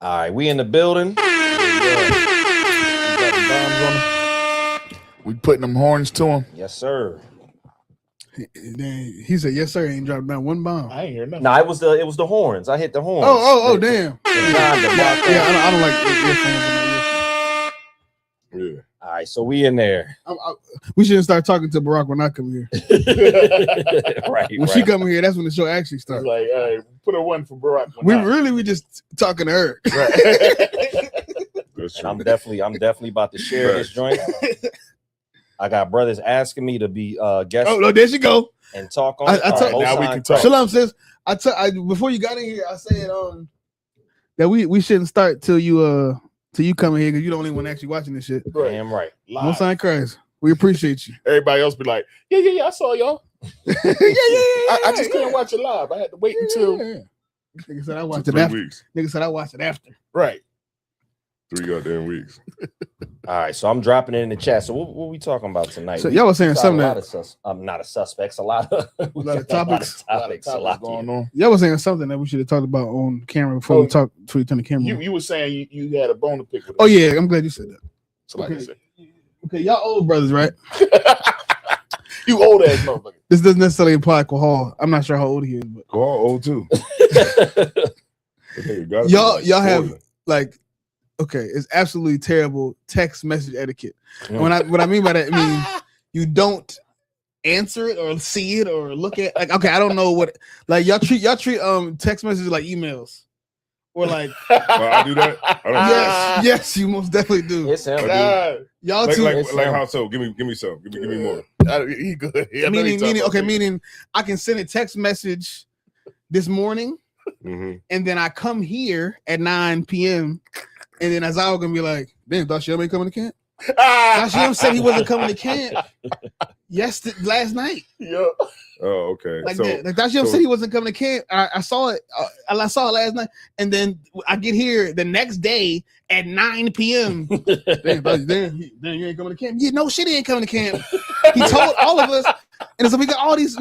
All right, we in the building. We putting them horns to him. Yes, sir. He said, "Yes, sir." Ain't dropped down one bomb. I ain't hear nothing. No, it was the horns. I hit the horns. Oh, damn. I Yeah. All right, so we in there. We shouldn't start talking to Barack when I come here. Right. When she come here, that's when the show actually starts. Like, put a one for Barack. We just talking to her. Right. And I'm definitely about to share this joint. I got brothers asking me to be guests. Oh no, there she go. And talk on. Now we can talk. Shalom says, before you got in here, I said that we shouldn't start till you come in here because you're the only one actually watching this shit. Right. Damn right. No sign Christ. We appreciate you. Everybody else be like, yeah, I saw y'all. yeah. I just couldn't watch it live. I had to wait until. Nigga said I watched it 3 after. weeks. Nigga said I watched it after. Right. 3 goddamn weeks. All right, so I'm dropping it in the chat. So what we talking about tonight? So y'all was saying something I'm not a suspects. A lot of topics. A lot going on. Y'all was saying something that we should have talked about on camera before we turn the camera on. You were saying you had a bone to pick with. Oh yeah, I'm glad you said that. Somebody said. Okay, y'all old brothers, right? You old ass motherfucker. This doesn't necessarily apply to Hall. I'm not sure how old he is, but old too. y'all have like, okay, it's absolutely terrible text message etiquette. And what I mean by that, I mean you don't answer it or see it or look at like, okay, I don't know what, like y'all treat text messages like emails or like. I do that. Yes, you most definitely do. It's him. Y'all like, too. like how so? Give me some. Give me more. He good. Meaning I can send a text message this morning, and then I come here at 9 p.m. and then Azal gonna be like, "Damn, thought Shelby ain't coming to camp." Shelby said he wasn't coming to camp. Last night. Yeah. Oh, okay. Like Shelby said he wasn't coming to camp. I saw it. I saw it last night, and then I get here the next day at 9 p.m. Damn, you ain't coming to camp. Yeah, no shit, he ain't coming to camp. He told all of us, and so we got all these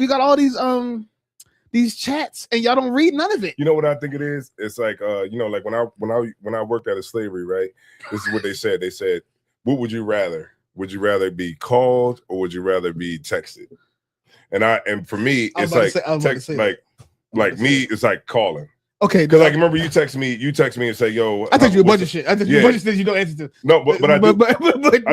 chats, and y'all don't read none of it. You know what I think it is? It's like like when I worked out of slavery, right? This is what they said. They said, "What would you rather? Would you rather be called or would you rather be texted?" And for me, it's like text, like me, it's like calling. Okay, because like remember you text me and say, "Yo," I text you a bunch of shit. I text you a bunch of things you don't answer to. No, but I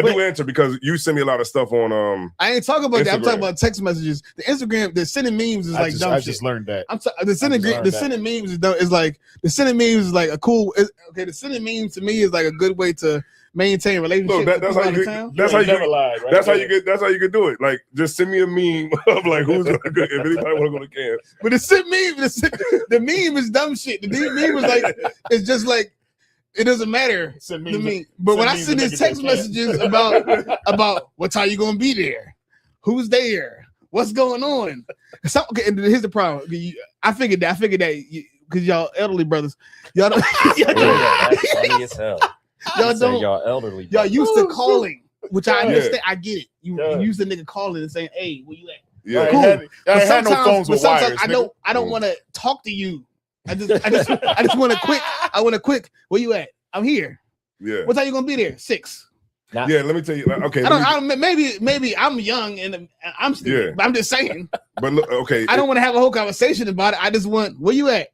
do answer because you send me a lot of stuff on. I ain't talking about Instagram. that. I'm talking about text messages. The Instagram, the sending memes is like dumb shit. I just learned that. The sending memes is dumb. Is like the sending memes is like a cool. Okay, the sending memes to me is like a good way to maintain relationships. No, that's how you could do it. Like just send me a meme of like who's gonna go, if anybody want to go to camp. But the meme is dumb shit. The meme is like it's just like it doesn't matter. But when I send these text messages about what time you gonna be there, who's there, what's going on. Okay, and here's the problem. I figured that because y'all elderly brothers, y'all don't. That's funny as hell. Y'all elderly. Y'all used to calling, which I understand. I get it. You use the nigga calling and saying, "Hey, where you at?" Yeah, cool. I had no phones with wires. I don't want to talk to you. I just want a quick. Where you at? I'm here. Yeah. What time you gonna be there? 6. Yeah, let me tell you. Okay, maybe I'm young and I'm stupid. Yeah. But I'm just saying. But look, okay, I don't want to have a whole conversation about it. I just want, where you at?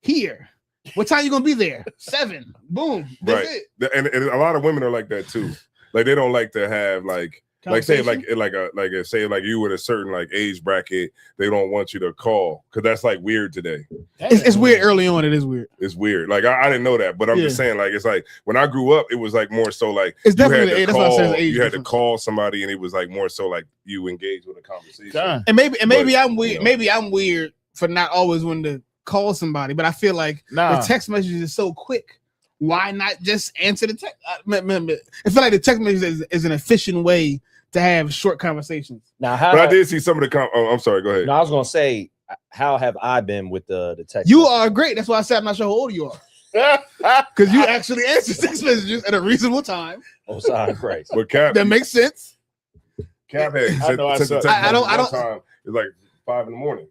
Here. What time you gonna be there? 7. Boom. That's it. And a lot of women are like that too. Like they don't like to have say you with a certain like age bracket, they don't want you to call because that's like weird today. It's weird early on. It is weird. It's weird. Like I didn't know that, but I'm just saying, like it's like when I grew up, it was like more so like it's definitely you had to call somebody, and it was like more so like you engage with a conversation. And maybe I'm weird. Maybe I'm weird for not always wanting to call somebody, but I feel like the text message is so quick. Why not just answer the text? I feel like the text message is an efficient way to have short conversations. Now, but I did see some of the. I'm sorry. Go ahead. No, I was gonna say, how have I been with the text? You are great. That's why I said I'm not sure how old you are. Because you actually answer text messages at a reasonable time. Oh, sorry, Christ. But Cap, that makes sense. Cap had I don't. Time, it's like 5 in the morning.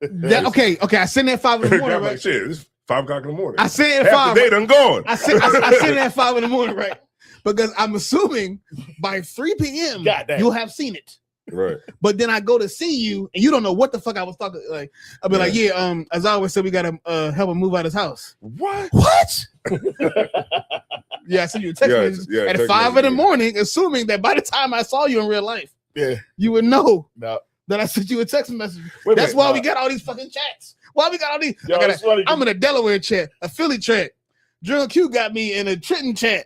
Okay. I send that 5 in the morning. Like, shit, it's 5 o'clock in the morning. I said at Half 5. the day done gone. I said it at 5 in the morning, right? Because I'm assuming by 3 p.m. Goddamn. you'll have seen it. Right. But then I go to see you, and you don't know what the fuck I was talking. Like I'll be like, yeah, as I always said, we gotta help him move out his house. What? What? Yeah, I sent you a text message at 5 in the morning, assuming that by the time I saw you in real life, you would know that I sent you a text message. That's why we got all these fucking chats. Why we got all these? Yo, I'm in a Delaware chat, a Philly chat. Drill Q got me in a Trenton chat.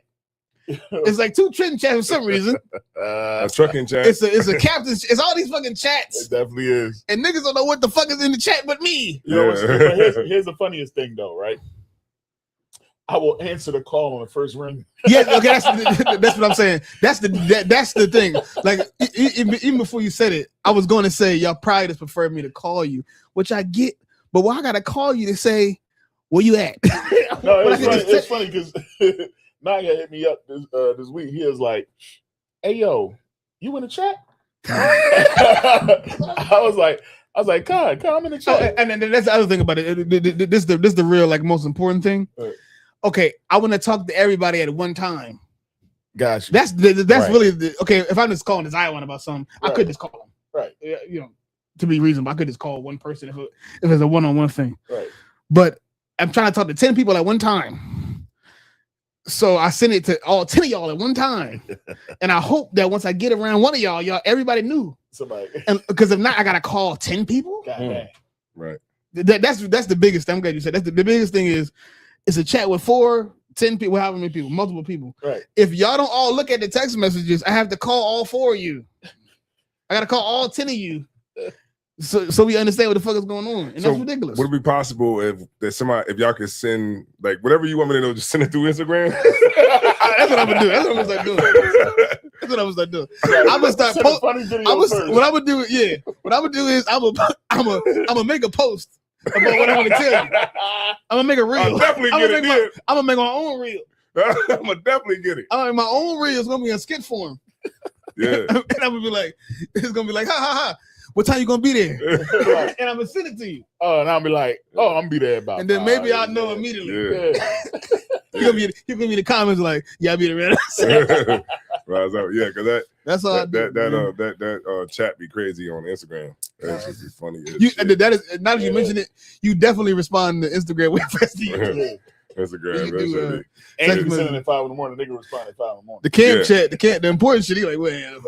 It's like 2 Trenton chats for some reason. A trucking chat. It's a captain. It's all these fucking chats. It definitely is. And niggas don't know what the fuck is in the chat but me. You know, here's the funniest thing though, right? I will answer the call on the first ring. Yeah, okay, that's what I'm saying. That's the thing. Like even before you said it, I was going to say y'all probably just prefer me to call you, which I get. But why I gotta call you to say where you at? No, it's funny because Naga hit me up this week. He was like, "Hey yo, you in the chat?" I was like, God, I'm in the chat. And then that's the other thing about it. This the real like most important thing. Right. Okay, I want to talk to everybody at one time. Gotcha. That's Right. really okay. If I'm just calling this Iwan about something, I could just call him. Right. You know, to be reasonable, I could just call one person if it's a one-on-one thing. Right. But I'm trying to talk to 10 people at one time. So I sent it to all 10 of y'all at one time. And I hope that once I get around one of y'all, everybody knew. Somebody. And because if not, I gotta call 10 people. God damn. Right. That's the biggest thing. I'm glad you said that's the biggest thing is it's a chat with 4, 10 people, however many people, multiple people. Right. If y'all don't all look at the text messages, I have to call all 4 of you. I gotta call all 10 of you. So we understand what the fuck is going on. And that's ridiculous. Would it be possible if y'all could send like whatever you want me to know, just send it through Instagram? That's what I'm gonna do. That's what I'm gonna start doing. That's what I'm gonna start doing. I'm gonna start what I'm gonna do, what I'm gonna do is I'm gonna make a post about what I want to tell you. I'm gonna make a reel. I'll definitely get it. I'm gonna make my own reel. I'm gonna definitely get it. I'm gonna make my own reel. It's gonna be in skit form. Yeah. And I'm gonna be like, it's gonna be like, ha ha ha. What time you gonna be there? And I'm gonna send it to you. Oh, and I'll be like, I'm gonna be there about. And then maybe I'll know immediately. Yeah. He'll give me the comments like, yeah, I'll be there. Right, so, yeah, because That's all that chat be crazy on Instagram. That's just be funny. That is now that you mention it, you definitely respond to Instagram way faster. Instagram. And you send it at 5 in the morning. Nigga respond at 5 in the morning. The camp chat, the important shit. He like, well,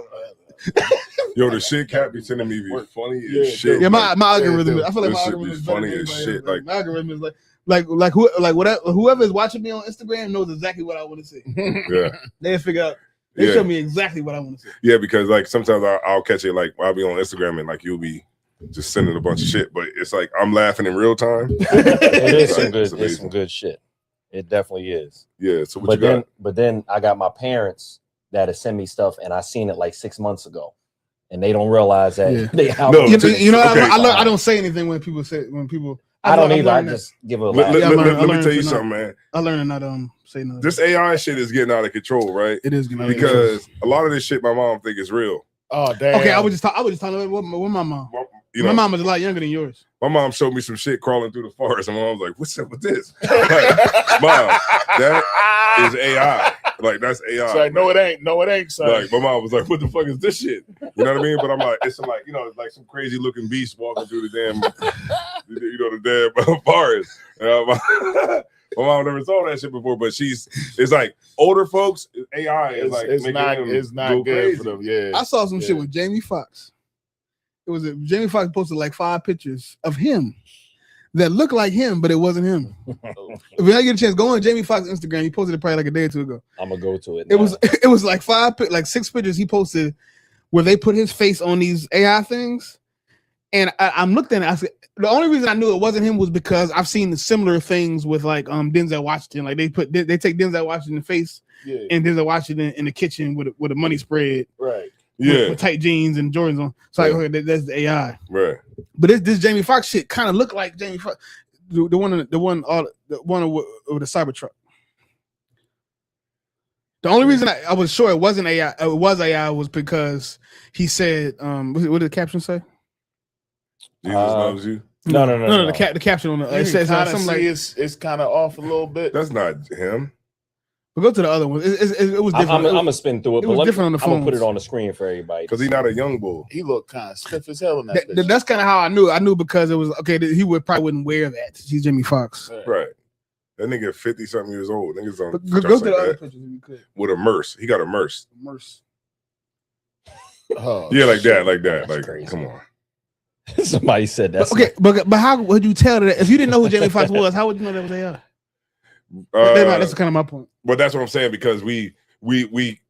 yo, the shit Cat be sending me be funny as shit. Yeah, my algorithm. I feel like my algorithm is funny as shit. Like my algorithm is like whoever is watching me on Instagram knows exactly what I want to see. Yeah, they figure out. They show me exactly what I want to see. Yeah, because like sometimes I'll catch it like I'll be on Instagram and like you'll be just sending a bunch of shit, but it's like I'm laughing in real time. It's some good shit. It definitely is. Yeah. So what you got? But then I got my parents that send me stuff, and I seen it like 6 months ago, and they don't realize that they out. No, I don't say anything when people say I don't either. I just give a laugh. Let me tell you something, man. I learned to not say nothing. This AI shit is getting out of control, right? It is getting out of control. Because a lot of this shit my mom think is real. Oh damn. Okay, I was just talking with my mom. My mom is a lot younger than yours. My mom showed me some shit crawling through the forest, and my mom was like, "What's up with this?" Like, Mom, that is AI. Like that's AI. It's like, no, it ain't. No, it ain't. Son. Like my mom was like, "What the fuck is this shit?" You know what I mean? But I'm like, it's like like some crazy looking beast walking through the damn, the damn forest. My mom never saw that shit before, but it's like older folks. AI is like it's not good for them. Yeah, I saw some shit with Jamie Foxx. Jamie Foxx posted like 5 pictures of him that looked like him, but it wasn't him. If you get a chance, go on Jamie Foxx Instagram. He posted it probably like a day or 2 ago. I'm gonna go to it. It was like 6 pictures he posted where they put his face on these AI things, and I'm looked at it. I said the only reason I knew it wasn't him was because I've seen similar things with like Denzel Washington. Like they take Denzel Washington's face and Denzel Washington in the kitchen with a money spread, right? Yeah, with tight jeans and Jordans on. So like, okay, that's the AI, right? But this Jamie Foxx shit kind of looked like Jamie Foxx, the one with the Cybertruck. The only reason I was sure it wasn't AI, it was AI, was because he said, what did the caption say? Jesus loves you. No. The caption on it says something like it's kind of off a little bit. That's not him. But go to the other one. It was different. I'm gonna spin through it, but was different on the I'm gonna put phones. it on the screen for everybody. Because he's not a young bull. He looked kind of stiff as hell in that. picture. That's kind of how I knew. I knew because it was okay. He probably wouldn't wear that. He's Jamie Foxx. Right. That nigga 50-something years old. Niggas on Go dress to the like other that. pictures if you could. With a merce. He got a merce. Merce. Oh, Yeah, like shit. that. That's Like, crazy. come on. Somebody said that. Okay, but how would you tell that if you didn't know who Jamie Foxx was? How would you know that was AI? That's kind of my point. But that's what I'm saying, because we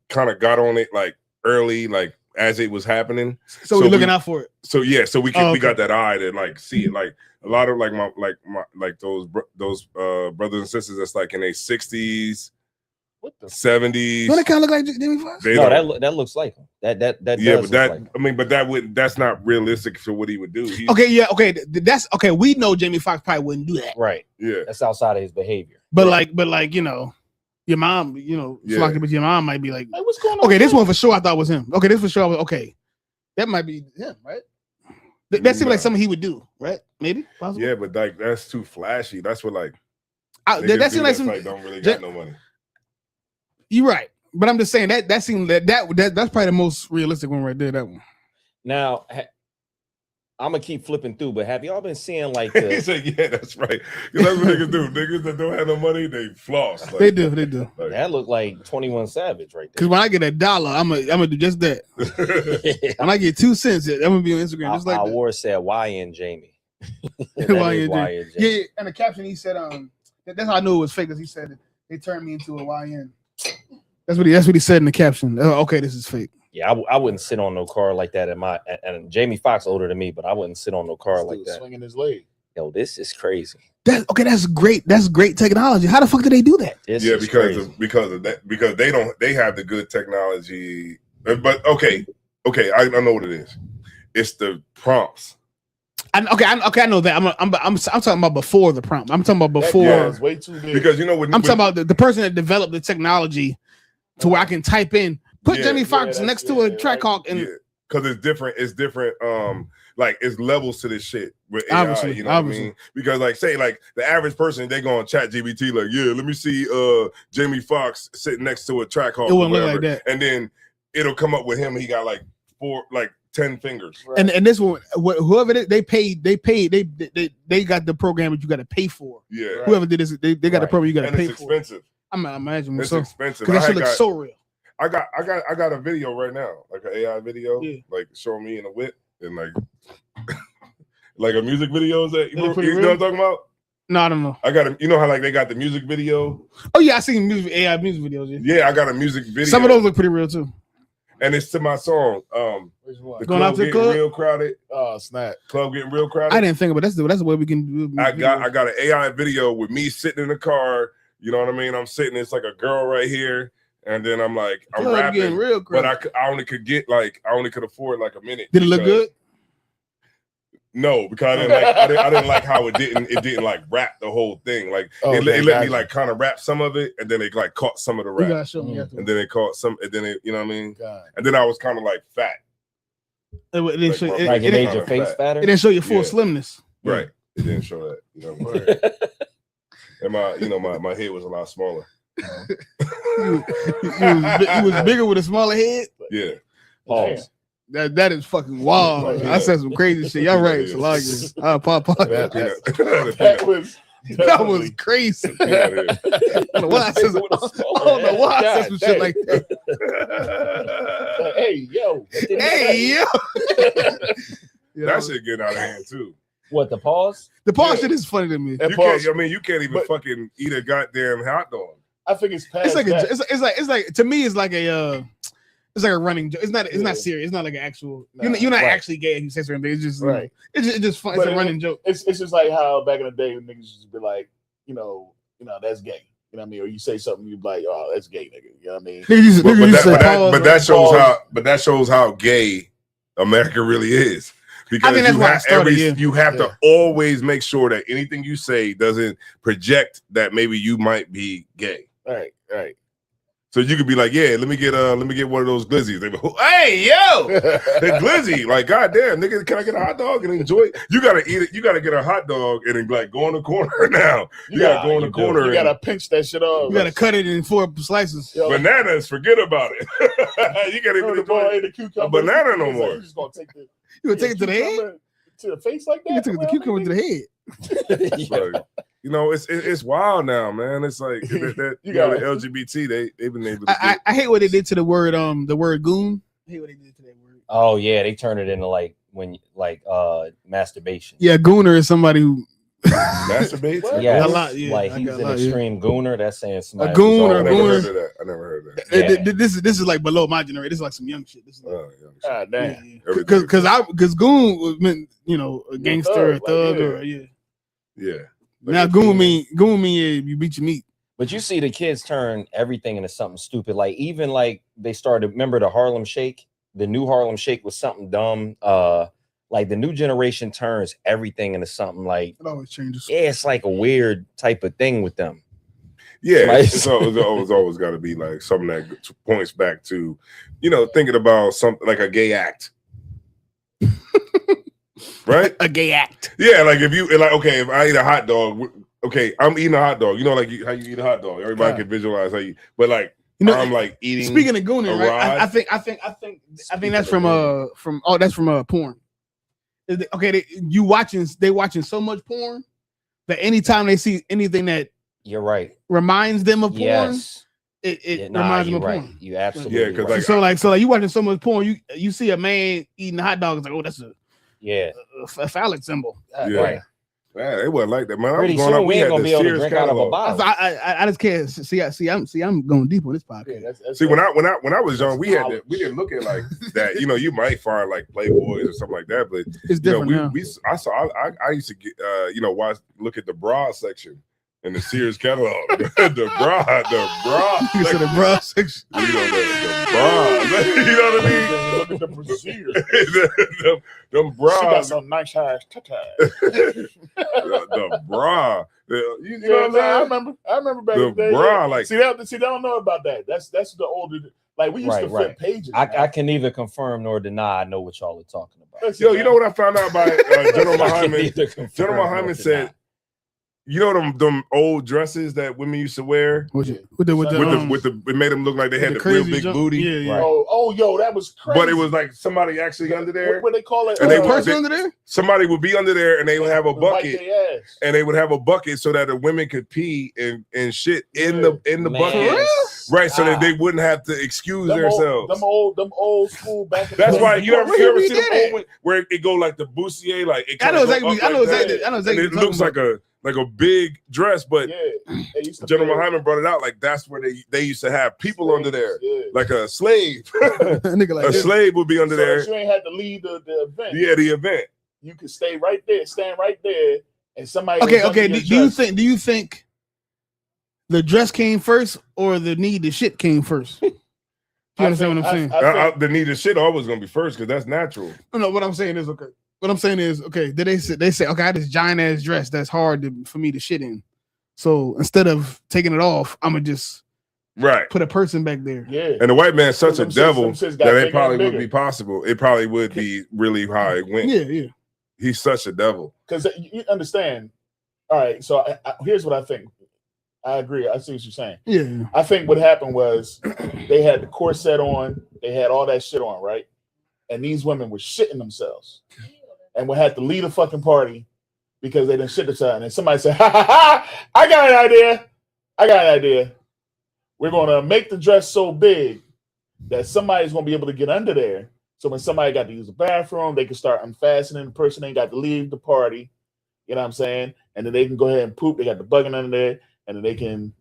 kind of got on it like early, like as it was happening. So we're looking out for it. So yeah, so we Oh, we okay. got that eye to like see it. Like a lot of like those brothers and sisters that's like in their 60s, What the? 70s. Don't it kind of look like Jamie Foxx? They No, don't- that looks like him. That yeah, does but that look like him. I mean, but that's not realistic for what he would do. Okay, yeah, okay. That's okay. We know Jamie Foxx probably wouldn't do that. Right. Yeah. That's outside of his behavior. But Right. like, you know, your mom, you know, Yeah. Slocky, but your mom might be like, Like, what's going on? okay, this here? one for sure I thought was him. Okay, this for sure was okay. That might be him, right? That seems like Nah. something he would do, right? Maybe, possibly. Yeah, but like that's too flashy. That's what like That niggas seems do like that's, some. don't really got no money. You're right, but I'm just saying that seemed that's probably the most realistic one right there. That one. Now, I'm gonna keep flipping through, but have y'all been seeing like He the, said, "Yeah, that's right." 'Cause that's what niggas do. Niggas that don't have no money, they floss. Like, They do. like- that look like 21 Savage right Because there? when I get $1, I'm gonna do just that. When I get 2 cents, I'm gonna be on Instagram just like Our that. war said YN Jamie. That YN is Jamie. YN Yeah, yeah, and the caption he said, that's how I knew it was fake because he said they turned me into a YN. That's what he said in the caption. Oh, okay, this is fake. Yeah, I wouldn't sit on no car like that. And Jamie Foxx older than me, but I wouldn't sit on no car This like dude that. swinging his leg. Yo, this is crazy. That's great. That's great technology. How the fuck did they do that? This yeah, is because crazy. of that, because they have the good technology. But okay, I know what it is. It's the prompts. I know that. I'm talking about before the prompt. I'm talking about before. That is way too big. Because you know when I'm talking about the person that developed the technology to where I can type in, put Yeah, Jamie yeah, Foxx that's- next to a yeah, track hawk, and yeah, because it's different. It's different. Like it's levels to this shit with AI. Obviously, You know obviously. what I mean? Because like say like the average person, they go on Chat GBT like, yeah, let me see Jamie Foxx sitting next to a track hawk. it wouldn't or look like whatever. that. And then it'll come up with him. He got like 10 fingers. Right. And this one, whoever they got the program that you got to pay for. Yeah. Right. Whoever did this, they got the Right. program you got to And pay it's for. expensive. I'm imagining It's so expensive. because that shit I looks so real. got a video right now, like an AI video, Yeah. like showing me in a whip and like like a music videos that Is it pretty you know real? what I'm talking about? No, I don't know. I got a, you know how like they got the music video? Oh yeah, I seen AI music videos. Yeah. Yeah, I got a music video. Some of those look pretty real too. and it's to my song. Which one? The Going club out to the getting club? real crowded. Oh, snap. Club getting real crowded. I didn't think about that's the way we can do. I got an AI video with me sitting in the car. You know what I mean? I'm sitting. It's like a girl right here, and then I'm like I'm Club getting rapping, real but crowded. I only could afford like a minute. Did it look because- good? No, because I didn't like how it didn't like rap the whole thing. Like Oh, it let me gotcha. like kind of rap some of it, and then it like caught some of the You rap, gotta show me after. and then it caught some, and then it, you know what I mean? God. And then I was kind of like fat, It didn't like show. my- It, Like it it, made didn't- your face fatter. it didn't show your full Yeah. slimness. right? It didn't show that, you know. What I mean? And my head was a lot smaller. You was bigger with a smaller head. Yeah, Pause. That is fucking wild. Yeah. I said some crazy shit. Y'all right, Yeah. Salagi. I apologize. That was That was crazy. I don't know why I said some, I don't know why I said some shit like that. Hey, yo. Hey, yo. You know, That shit getting out of hand too. What, the pause? the pause Yeah. shit is funny to me. That You pause, can't. I mean, you can't even but- fucking eat a goddamn hot dog. I think it's past It's like that. it's like to me it's like a running joke. It's not Yeah. serious. It's not like an actual. Nah, you're not right. actually gay if you say certain things. It's just Right. It's just fun. It's But a it- running joke. It's just like how back in the day niggas used to be like, you know, that's gay. You know what I mean? Or you say something, you be like, oh, that's gay, nigga. You know what I mean? Niggas used But, to say pause. that shows how gay America really is. Because think that's why it started, yeah. you have to always make sure that anything you say doesn't project that maybe you might be gay. Right. So you could be like, yeah, let me get one of those glizzies. They be, hey, yo, the glizzy. Like, goddamn, nigga, can I get a hot dog and enjoy it? You gotta eat it. You gotta get a hot dog and then like go in the corner now. You gotta go in the corner. You gotta pinch that shit off. You gotta cut it in 4 slices. Yo, bananas, forget about it. You can't even enjoy the a banana no more. You just gonna take the You gonna take it to the head? To the face like that? You took the cucumber to the head. Like, you know, it's wild now, man. It's like that you know, the LGBT, they've been able to I hate what they did to the word goon. I hate what they did to that word. Oh yeah, they turn it into masturbation. Yeah, gooner is somebody who masturbate. Yeah, a lot, yeah, like I he's got an a lot, extreme gooner. That's saying somebody. A goon or I a never gooner. heard of that. I never heard that. Yeah. This is like below my generation. This is like some young shit. This is like, God damn. Because goon meant, you know, a gangster, a thug, or yeah. Now goon mean you beat your meat. But you see the kids turn everything into something stupid. Like even like they started, remember the Harlem Shake? The new Harlem Shake was something dumb. Like the new generation turns everything into something like It always changes. yeah, it's like a weird type of thing with them. Yeah, Right. it's always got to be like something that points back to, you know, thinking about something like a gay act. Right? A gay act. Yeah, like if okay, if I eat a hot dog, okay, I'm eating a hot dog. You know, like how you eat a hot dog. Everybody can visualize how you, but like You know, I'm like eating. Speaking of gooning, right? I think that's from porn. Okay, they watching so much porn that anytime they see anything that You're right. reminds them of porn, Yes. it reminds them of right. porn. You absolutely Yeah, 'cause, right. like, So you watching so much porn, you see a man eating a hot dog, it's like, oh, that's a phallic symbol. Yeah. Right. Man, it wasn't like that, man. I was Pretty going soon up, we we ain't had gonna the be able to Sears drink out of a catalog. bottle. I just can't see. I'm going deep on this podcast. Yeah, that's See, when I was young, we didn't look at like that. You know, you might find like Playboys or something like that, but It's different now. I used to get look at the bra section in the Sears catalog. the bra You said the bra section. You know, the bra. You know what I mean? Look at the brassiere. them She got bras. some nice ass tatas. The bra. You know what I'm I saying? remember back The in the day. bra, yeah. like see, they don't know about that. That's the older. Like we used to flip pages. I can neither confirm nor deny I know what y'all are talking about. Listen, yo, you know what I found out by General I can Muhammad? neither confirm General nor Muhammad deny. said, you know them old dresses that women used to wear With it made them look like they had the real big booty. Yeah. Right. Oh, yo, that was crazy. But it was like somebody actually under there. What they call it? And Was they the would- person under there? Somebody would be under there and they would have a wipe bucket. their ass. And they would have a bucket so that the women could pee and shit in the Man. bucket. Right, so that they wouldn't have to excuse themselves. Them old school back. That's why you ever see we the did it. moment where it go like the bustier, like it I know kinda go exactly. up I know like exactly. that. I know exactly. And it looks like a big dress, but Yeah, they used to General play- Muhammad brought it out like that's where they used to have people under there, Yeah. like a slave. nigga like A this. slave would be under So there. that you ain't had to lead the event. Yeah, the event. You could stay right there, stand right there, and somebody. Okay. was under your dress. Do you think the dress came first or the need to shit came first? You understand what I'm saying? I think- The need of shit always gonna be first because that's natural. No, what I'm saying is okay. What I'm saying is okay. Did they say okay? I had this giant ass dress that's hard for me to shit in. So instead of taking it off, I'm gonna just Right. put a person back there. Yeah. And the white man's such a Them shits- devil them shits got that bigger it probably and would bigger. be possible. It probably would be really how it went. Yeah. He's such a devil. Because you understand. All right. So here's what I think. I agree. I see what you're saying. Yeah. I think what happened was they had the corset on, they had all that shit on, right? And these women were shitting themselves and would have to lead a fucking party because they didn't shit themselves. And somebody said, ha ha ha, I got an idea. We're gonna make the dress so big that somebody's gonna be able to get under there. So when somebody got to use the bathroom, they can start unfastening. The person ain't got to leave the party. You know what I'm saying? And then they can go ahead and poop. They got the bugging under there. And then they can,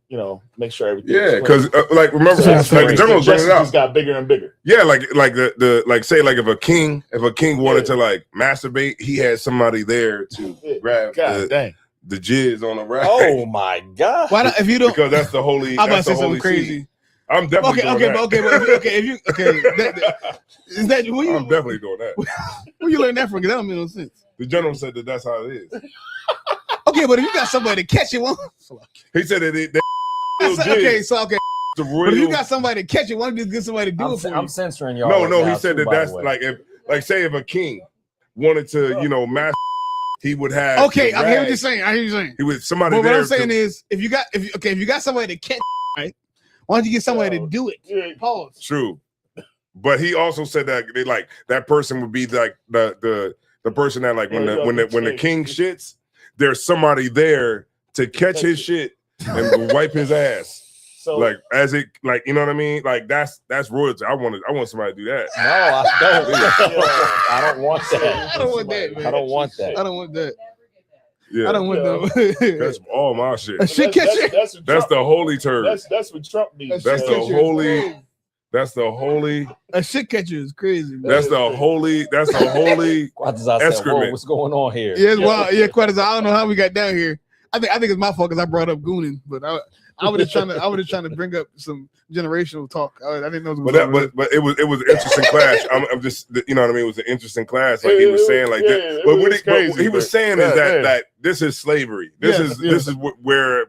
make sure everything. Yeah, because remember, like the general bring it out. Just got bigger and bigger. Yeah, like the say like if a king wanted to like masturbate, he had somebody there to grab God dang. the jizz on the rack. Oh my god! Why not, if you don't? Because that's the holy. I'm about to that's say the something holy crazy. seed. I'm definitely doing that. Is that who you? I'm definitely doing that. Where you learn that from? Because that don't make no sense. The general said that that's how it is. Okay, but if you got somebody to catch it, one. He said that Okay, so the But royal. if you got somebody to catch it, why don't you just get somebody to do it for I'm you? censoring y'all. no, right no, now, he said too, that by the that's way. like if, like, say if a king wanted to, you know, mass, he would have. Okay, the I hear what rag. you're saying. I hear what you're saying. He would somebody But what there. I'm saying to, is, if you got somebody to catch, right? Why don't you get somebody to do it? Yeah. Pause. true, but he also said that they like that person would be like the person that like when the king shits, there's somebody there to catch his shit and wipe his ass. So Like as it, like, you know what I mean? Like that's royalty. I want somebody to do that. No, I don't. I don't want that. I don't want that, man. I don't want that. I don't want that. Yeah, I don't want that. that's all my shit. A shit catcher. That's what That's Trump- the holy term. That's what Trump needs. That's the catcher is holy. crazy. That's the holy. A shit catcher is crazy, man. That's the holy. That's the holy. Quite as I said, whoa, Excrement. what's going on here? Yeah, well, yeah, quite as I don't know how we got down here. I think it's my fault because I brought up gooning, but I was just trying to bring up some generational talk. I didn't know. But it was an interesting clash. I'm just, you know what I mean. It was an interesting clash. Like he was saying, like that. But what he was saying is that this is slavery. This is where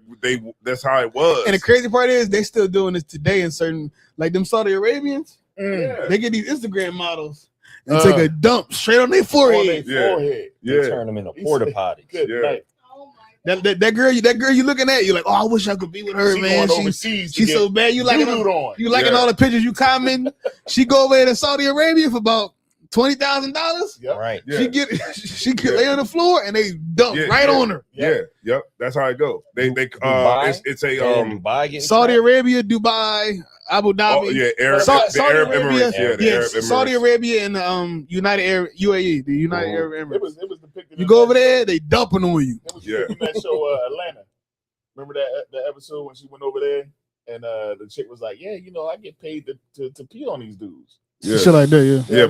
that's how it was. And the crazy part is they still doing this today in certain, like them Saudi Arabians. Yeah. They get these Instagram models and take a dump straight on their forehead. They turn them into porta potties. Good Yeah. night. That girl you looking at, you're like, oh, I wish I could be with her, She man. going overseas to She's get so bad. You liking on. all the pictures you comment. She go over there to Saudi Arabia for about $20,000. Yep. Right. Yeah. She could lay on the floor and they dump on her. Yeah, yep. That's how it go. They Dubai? it's a Dubai getting Saudi trapped? Arabia, Dubai, Abu Dhabi. oh yeah, the Saudi Arab Arabia, Emirates. Yeah, the yes, Arab Emirates. Saudi Arabia and United Arab UAE, the United Arab Emirates. It was depicted. You in go that over there, show. they dumping on you. It was depicted in that show Atlanta. Remember that episode when she went over there and the chick was like, "Yeah, you know, I get paid to pee on these dudes." Yeah. Shit like that, yeah. Yeah,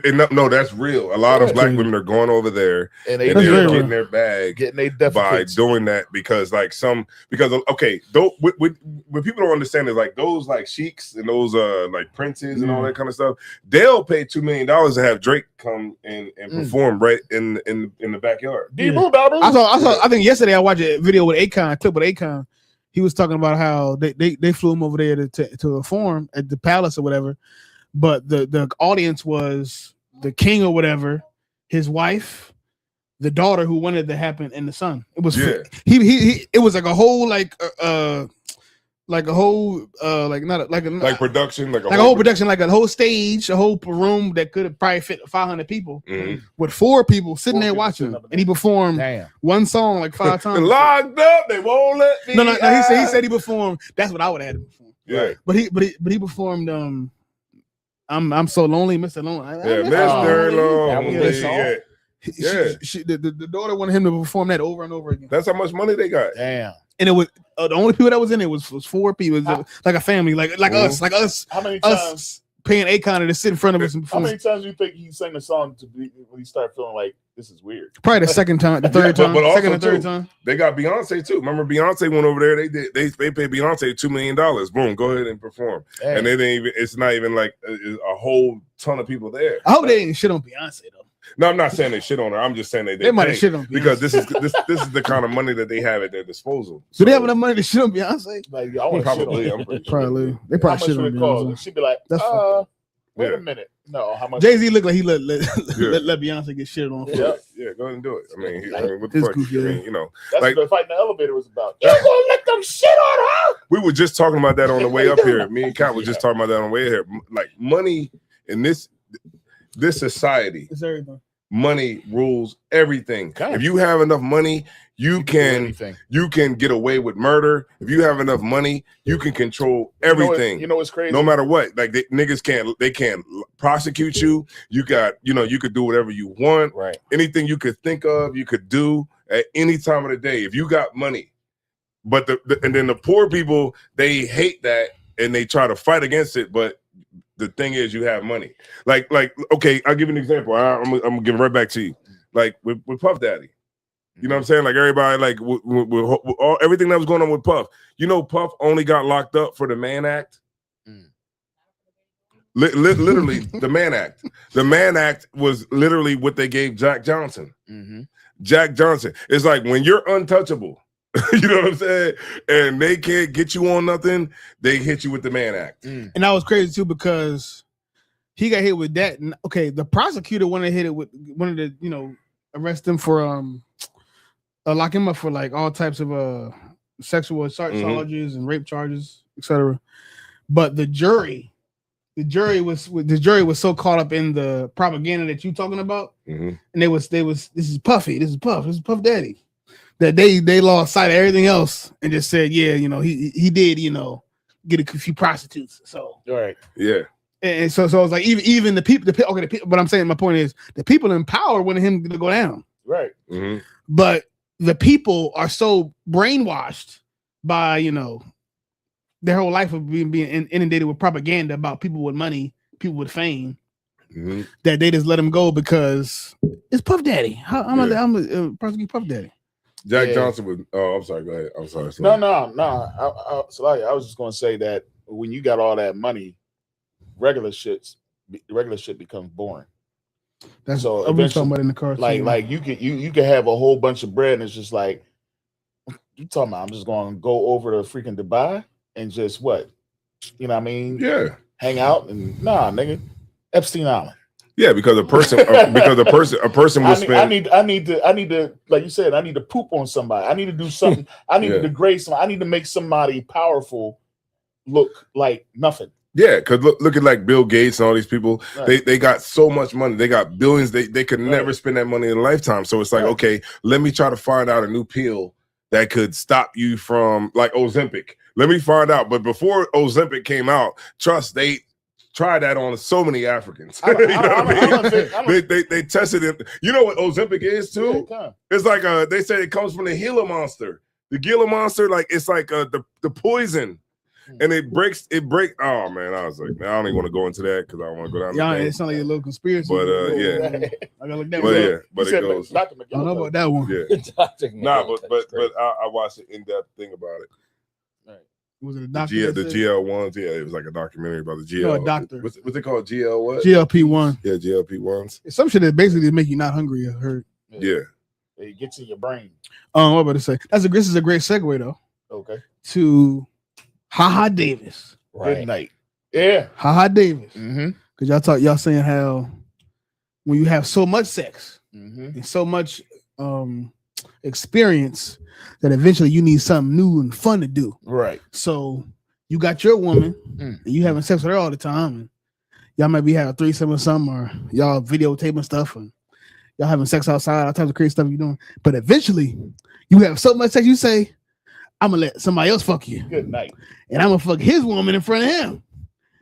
Yeah, but no, that's real. A lot of black women are going over there And and That's they're very getting real. their bag getting they by defecates. doing that because okay, what people don't understand is like those like sheiks and those like princes and all that kind of stuff. They'll pay $2 million to have Drake come and perform right in the backyard. I think yesterday I watched a video with Akon, a clip with Akon. He was talking about how they flew him over there to perform at the palace or whatever, but the audience was the king or whatever, his wife, the daughter who wanted to happen, and the son. It was he it was like a whole like a whole like production, like a whole production, like a whole stage, a whole room that could have probably fit 500 people Mhm. with 4 people sitting there people watching, sitting up and he performed Damn. one song like 5 times. locked up. They won't let me. No, he out. said he performed. That's what I would have had him perform. Yeah, But he performed. I'm so lonely, Mr. Lonely. yeah, Mr. That Lonely. was the song? Yeah, The daughter wanted him to perform that over and over again. that's how much money they got. Damn. And it was the only people that was in it was 4 people. It was like a family, like us How many times? us paying Akon to sit in front of us and How perform. many times do you think he sang the song when he started feeling like this is weird? Probably the second time, the third Yeah, time, but also second and third too, time. They got Beyonce too. Remember Beyonce went over there. They paid Beyonce $2 million. Boom, go ahead and perform. Damn. And they didn't even. It's not even like a whole ton of people there. I hope they didn't shit on Beyonce though. No, I'm not saying they shit on her. I'm just saying They might have paid, shit on Beyonce. because this is the kind of money that they have at their disposal. Do they have enough money to shit on Beyonce? Like, I want Probably. to I'm pretty sure. Probably. They How probably much shit would on it cost? Beyonce. She'd be like, That's wait Yeah. a minute. No, how much? Jay-Z looked like he let Yeah. Beyonce get shit on. Yeah. Yeah, go ahead and do it. I mean, what the It's fuck? goofy, I mean, you know, That's like- what the fight in the elevator was about. You gonna let them shit on her? we were just talking about that on the way up here. Me and Kat were just talking about that on the way here. Like money in this society. It's everything. Money rules everything. Okay. If you have enough money, you can anything. get away with murder. If you have enough money, you can control everything. You know what's crazy? No matter what, like niggas can't prosecute you. You could do whatever you want. Right. Anything you could think of, you could do at any time of the day if you got money. But and then the poor people, they hate that and they try to fight against it. But the thing is, you have money. Like okay, I'll give you an example. I'm gonna give it right back to you. Like with Puff Daddy. You know what I'm saying? Like everybody, like with all everything that was going on with Puff. You know, Puff only got locked up for the Mann Act. Literally, the Mann Act. The Mann Act was literally what they gave Jack Johnson. Jack Johnson. It's like when you're untouchable, You know what I'm saying? And they can't get you on nothing. They hit you with the Mann Act. And that was crazy too because he got hit with that. And okay, the prosecutor wanted to arrest him for lock him up for like all types of sexual assault charges and rape charges, etc. But the jury was so caught up in the propaganda that you talking about, and this is Puffy, this is Puff Daddy, that they lost sight of everything else and just said, yeah, he did, get a few prostitutes. So right, yeah, and so it's like even the people, but I'm saying my point is the people in power wanted him to go down, right, but the people are so brainwashed by their whole life of being inundated with propaganda about people with money, people with fame, that they just let him go because it's Puff Daddy. I'm gonna prosecute Puff Daddy. Jack Johnson was. Oh, I'm sorry. Go ahead. I'm sorry. No. I was just gonna say that when you got all that money, regular shit becomes boring. That's so I've been talking about in the car. Like you could have a whole bunch of bread and it's just like you talking about. I'm just gonna go over to freaking Dubai and just what, what I mean? Yeah, hang out and nigga, Epstein Island. Yeah, because a person will spend. I need to, like you said, I need to poop on somebody. I need to do something. I need to degrade somebody. I need to make somebody powerful look like nothing. Yeah, because look at like Bill Gates and all these people. Right. They got so much money. They got billions. They could never spend that money in a lifetime. So it's like, okay, let me try to find out a new pill that could stop you from like Ozempic. Let me find out. But before Ozempic came out, they tried that on so many Africans. They tested it. You know what Ozempic is too? Yeah, it's like they say it comes from the Gila monster. The Gila monster, like it's like the poison, and it breaks. Oh man, I was like, man, I don't even want to go into that because I don't want to go down. Yeah, it sounds like a little conspiracy. But yeah, I gotta look that one up. But it goes. I don't know about that one. Yeah, but I watched an in-depth thing about it. Was it a doctor? The GL1s, yeah, it was like a documentary about the GL. No, a doctor. What's it called? GL what? GLP-1. Yeah, GLP-1s. It's some shit that basically make you not hungry. I heard. Yeah. It gets in your brain. What am I about to say? This is a great segue though. Okay. To HaHa Davis. Right. Good night. Yeah. HaHa Davis. Because y'all saying how when you have so much sex and so much experience that eventually you need something new and fun to do. Right. So you got your woman and you having sex with her all the time. And y'all might be having a threesome or something, or y'all videotaping stuff and y'all having sex outside, all types of crazy stuff you're doing. But eventually you have so much sex, you say, I'm gonna let somebody else fuck you. Good night. And I'm gonna fuck his woman in front of him.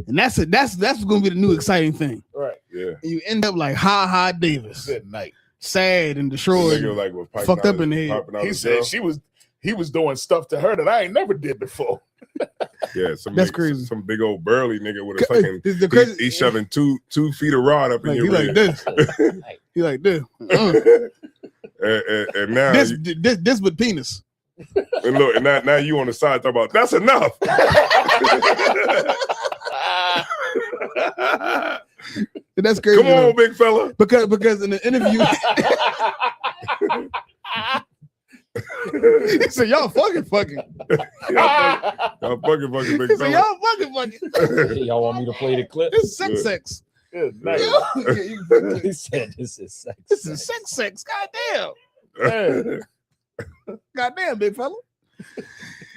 And that's gonna be the new exciting thing. Right. Yeah. And you end up like HaHa Davis. Good night. Sad and destroyed, like fucked up in the head. He said he was doing stuff to her that I ain't never did before. Yeah, crazy. Some big old burly nigga with a fucking he's shoving two feet of rod up in your rear. Like this. He like this. And now this with penis. And look, and now you on the side talking about that's enough. That's crazy. Come on, big fella. Because in the interview, he said, "Y'all fucking. Y'all fucking big fella. Y'all fucking. Y'all want me to play the clip? This is sex. Good night. He said, "This is sex. This is sex. Goddamn. Goddamn, big fella."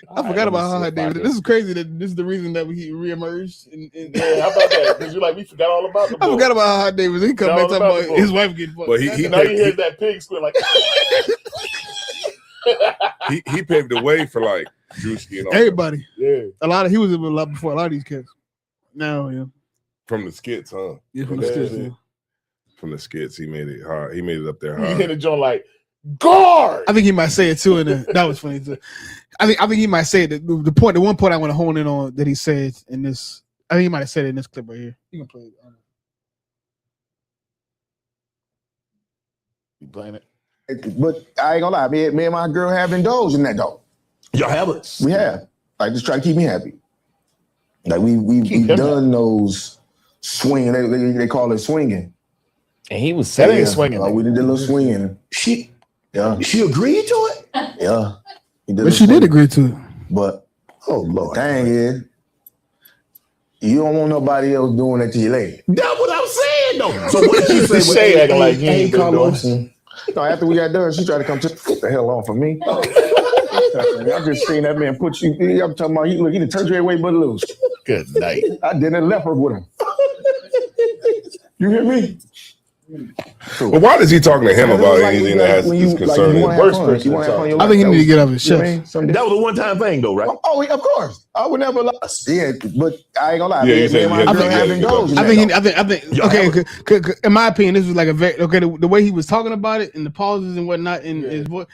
I forgot about HaHa Davis. This is crazy that this is the reason that he reemerged. Yeah, how about that? Because you're like, we forgot all about the boy. I forgot about HaHa Davis. He come back talking about his wife getting fucked. But he now you hear that pig squeal like. he paved the way for like Drewski and all everybody. Yeah, he was a lot before a lot of these kids. Now, yeah. From the skits, huh? Yeah, from the skits. Yeah. From the skits, he made it hard. He made it up there hard. He hit a joint like. Guard. I think he might say it too, and that was funny too. I think he might say it. The one point I want to hone in on that he said in this. I think he might have said it in this clip right here. You can play it. You playing it? But I ain't gonna lie, me and my girl have indulged in that though. Y'all have it? We have. Like just try to keep me happy. Like we've done those swing. They call it swinging. And he was saying swinging. We did a little swinging. She agreed to it? Yeah. But she did agree to it. But Oh Lord, the thing is, you don't want nobody else doing that to your lady. That's what I'm saying, though. So what did she say? Shay acting like you ain't been Carlos. doing. No, after we got done, she tried to come get the hell off of me. I just seen that man put you. I'm talking about he done turned you away but loose. Good night. I didn't left her with him. You hear me? But why is he talking to him about Like, anything that has is concerning? Worst person. I think he need to get off his chest. That was a one-time thing, though, right? Oh, of course. I would never lie. Yeah, but I ain't gonna lie. Yeah, you said I think. Okay. In my opinion, this was like a very the way he was talking about it and the pauses and whatnot, and his voice,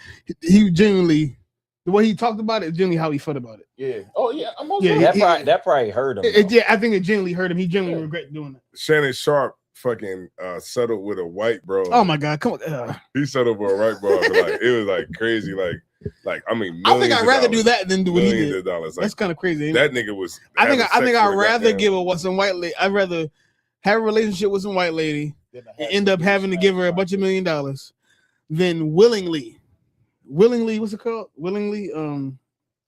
he genuinely the way he talked about it is genuinely how he felt about it. Yeah. Oh yeah. I'm Yeah, That probably hurt him. Yeah, I think it genuinely hurt him. He genuinely regret doing it. Shannon Sharp fucking settled with a white bro. Oh my God, come on. He settled with a white bro. Like it was like crazy. Like I mean, I think I'd rather do that than do what he millions did. of dollars. Like, That's kind of crazy. Ain't that it? nigga was. I think I'd rather goddamn- give her some white lady. I'd rather have a relationship with some white lady and end up having to give her a bunch of $1 million than willingly, what's it called? Willingly,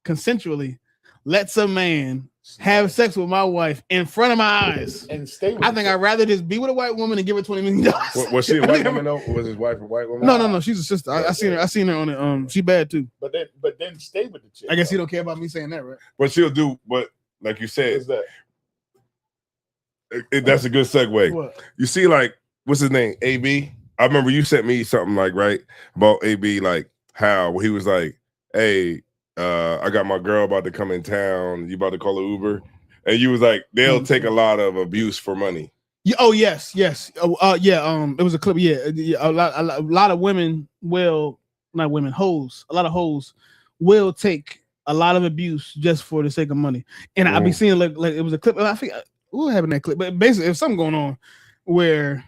consensually let some man have sex with my wife in front of my eyes. and stay. With I think I'd rather just be with a white woman and give her $20 million. Was she a white woman though? Or was his wife a white woman? No. She's a sister. I seen her on it. She bad too. But then stay with the chick. I guess you don't care about me saying that, right? But she'll do. But like you said, Is that? that's a good segue. What? You see, like, what's his name? AB. I remember you sent me something like right about AB, like how he was like, "Hey, I got my girl about to come in town. You about to call an Uber?" And you was like, "They'll take a lot of abuse for money." Yeah, oh yes. It was a clip. Yeah, a lot of women will, not women, hoes. A lot of hoes will take a lot of abuse just for the sake of money. And I be seeing like it was a clip. I think what happened in that clip, but basically, if something going on where,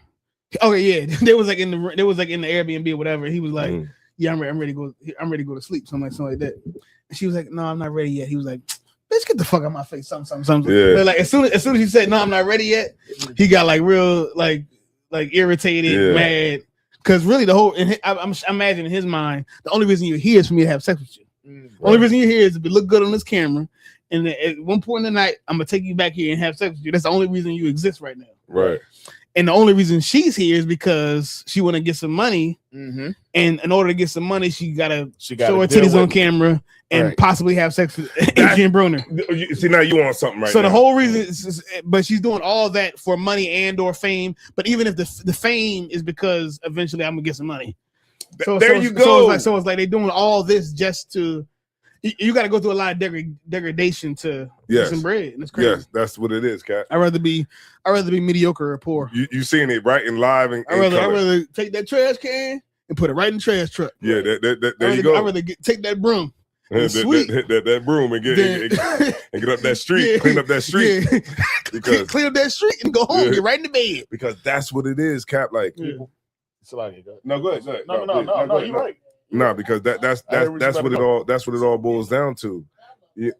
okay, yeah, they was like in the Airbnb or whatever. He was like, "Yeah, I'm ready to go to sleep," something like that. And she was like, "No, I'm not ready yet." He was like, "Bitch, get the fuck out of my face!" Something. Yeah. But like as soon as he said, "No, I'm not ready yet," he got like real like irritated, mad. Because really, the whole I'm imagining in his mind, the only reason you're here is for me to have sex with you. Right. Only reason you're here is to look good on this camera, and at one point in the night, I'm gonna take you back here and have sex with you. That's the only reason you exist right now. Right. And the only reason she's here is because she want to get some money, Mm-hmm. and in order to get some money, she gotta She show got her titties on camera and Right. possibly have sex with Adrian Bruner. See, now you want something right So now. the whole reason is, but she's doing all that for money and or fame. But even if the fame is because eventually I'm gonna get some money. There you go. So it's like they're doing all this just to. You got to go through a lot of degradation to get some bread. And it's crazy. Yes, that's what it is, Cat. I'd rather be mediocre or poor. You seeing it right in live and I'd rather take that trash can and put it right in the trash truck. Yeah, there you go. I'd rather take that broom. Sweep. That broom and get up that street, clean up that street. Yeah. Because clean up that street and go home. Get right in the bed. Because that's what it is, Cap. Like, No, go ahead. go ahead. No, you're right. No, because that's what it all boils down to. Yeah.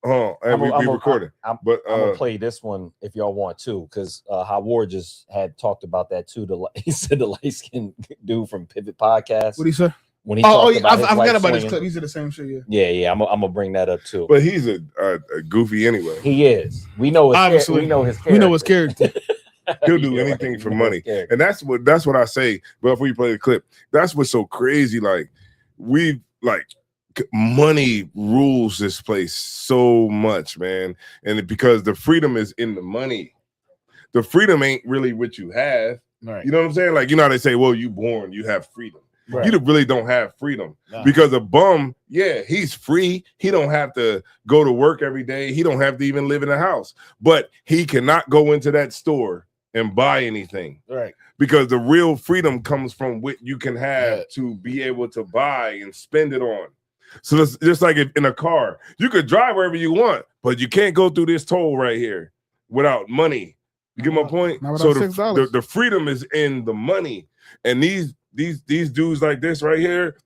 And we recorded. I'm But gonna play this one if y'all want to, because Hot Ward just had talked about that too. He said the light skinned dude from Pivot Podcast. What do you say? When he talked about his I forgot wife about this swinging. clip. He said the same shit. Yeah. Yeah, I'm gonna bring that up too. but he's a goofy anyway. He is. We know his Obviously. we know his character. We know his character. He'll do Yeah, anything for we know his money. character. And that's what I say before you play the clip. That's what's so crazy. Like money rules this place so much, man. And because the freedom is in the money. The freedom ain't really what you have. Right. You know what I'm saying? Like, you know how they say, well, you born, you have freedom. Right. You really don't have freedom. Nah. Because a bum, yeah, he's free. He don't have to go to work every day. He don't have to even live in a house. But he cannot go into that store and buy anything. Right. Because the real freedom comes from what you can have to be able to buy and spend it on. So it's just like in a car, you could drive wherever you want, but you can't go through this toll right here without money. You get my point? Not So without $6. the freedom is in the money. And these dudes like this right here,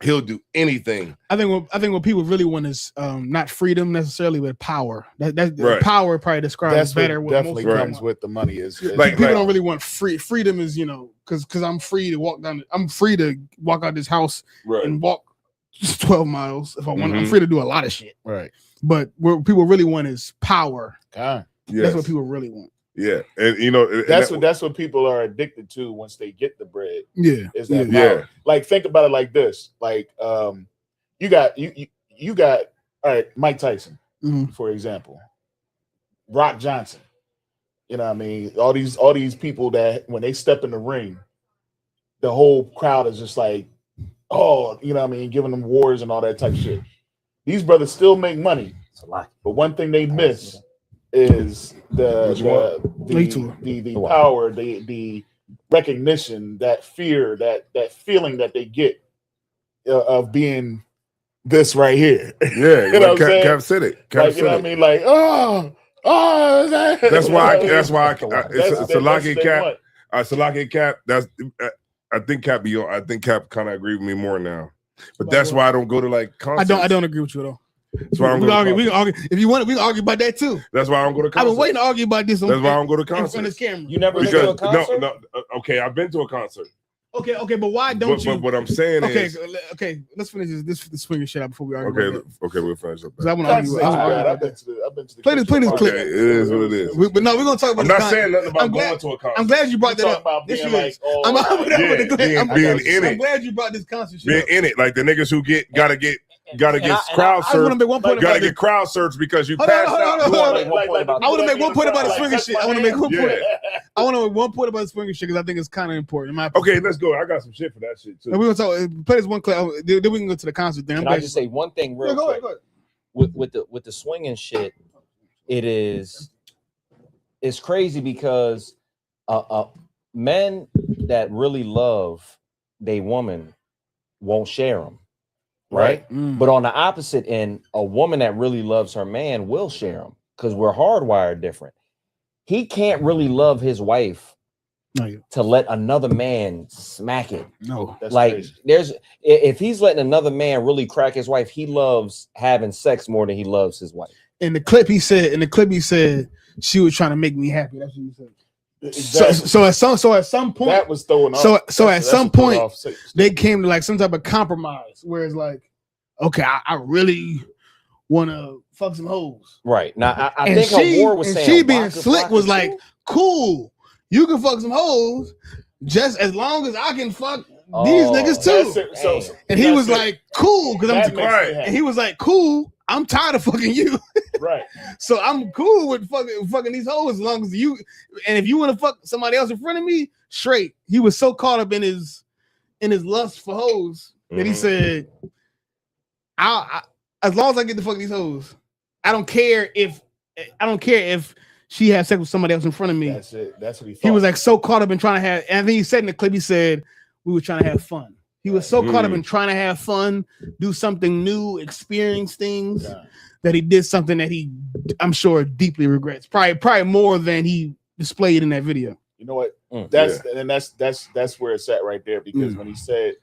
he'll do anything. I think what people really want is not freedom necessarily, but power. That Right. Power probably describes That's better. what what definitely most people comes want. with the money is Like- People don't really want freedom is, because I'm free to walk down. I'm free to walk out this house Right. and walk just 12 miles if I want. I'm Mhm. free to do a lot of shit. Right. But what people really want is power. God. Yes. That's what people really want. Yeah, and you know and That's what people are addicted to once they get the bread. Yeah. Is that Yeah. power. Like think about it like this. Like you got all right, Mike Tyson, Mhm. for example. Rock Johnson. You know what I mean? All these people that when they step in the ring, the whole crowd is just like, oh, you know what I mean, giving them wars and all that type of shit. These brothers still make money, It's a lot. but one thing they miss is Which one? the power, the recognition, that fear, that feeling that they get of being this right here. Yeah, You know what I'm saying? Cap said it. Cap Like, you know what I said it. mean? Like, oh, That's why. That's why. That's It's that's what Salaki they Cap. want. Salaki Cap. That's. I think Cap be. I think Cap kind of agree with me more now. But About that's what? why I don't go to like concerts. I don't agree with you at all. That's why I don't We go can to argue. We concerts. can argue. If you want, we can argue about that too. That's why I don't go to I've concerts. been waiting to argue about this. That's why I don't go to in front of this concerts. camera. You never been to a Because concert? no. Okay, I've been to a concert. Okay, but why don't But you? what I'm saying Okay, is, let's finish this swinging shit out before we argue. okay, about that. okay, we'll finish up. 'Cause I want to argue. Concerts, I wanna argue man. about I've been that. to the Play this concert. clip. Okay, it is what it is. But no, we're gonna talk about. I'm this not saying nothing about going to a concert. I'm glad you brought You're that talking up. about This being shit like, is. oh, I'm being in I'm it, glad you brought this concert shit being up. in it, like the niggas who gotta get crowd I want to searched. make one point Gotta about get this. crowd searched because you Hold on, passed hold on, out. hold on. Make one point about I want to make one point about the Like, swinging that's shit. my I want to make one hand. point. Yeah. I want to make one point about the swinging shit because I think it's kind of important. In my opinion. Okay, let's go. I got some shit for that shit too. And we're gonna talk. Play this one clip. Then we can go to the concert thing. Can I just say one thing real Go quick? ahead, go ahead. With the swinging shit, it's crazy because men that really love they woman won't share them, right? Mm. But on the opposite end, a woman that really loves her man will share them because we're hardwired different. He can't really love his wife No, you- to let another man smack it. no. That's Like crazy. if he's letting another man really crack his wife, he loves having sex more than he loves his wife. In the clip, he said she was trying to make me happy. That's what he said. Exactly. So at some point, that was throwing off. so at That's some what threw point, off. they came to like some type of compromise where it's like, okay, I really want to fuck some hoes. Right. Now I And think she- Awar was and saying she being waka slick flocka was like, too? cool, you can fuck some hoes just as long as I can fuck these Oh, niggas That's too. it. So, Damn. And he that's was it. like, cool, because That I'm makes me right. happy. and he was like, cool, I'm tired of fucking you. Right. So I'm cool with fucking these hoes as long as you, and if you want to fuck somebody else in front of me, straight. He was so caught up in his lust for hoes that he Mhm. said, I as long as I get to fuck these hoes, I don't care if she has sex with somebody else in front of me. That's it. That's what he thought. He was like so caught up in trying to have, and I think he said in the clip, he said, we were trying to have fun. He was so caught up in trying to have fun, do something new, experience things, Yeah. that he did something that he, I'm sure, deeply regrets. Probably more than he displayed in that video. You know what? Mm. That's where it's at right there. Because Mm. when he said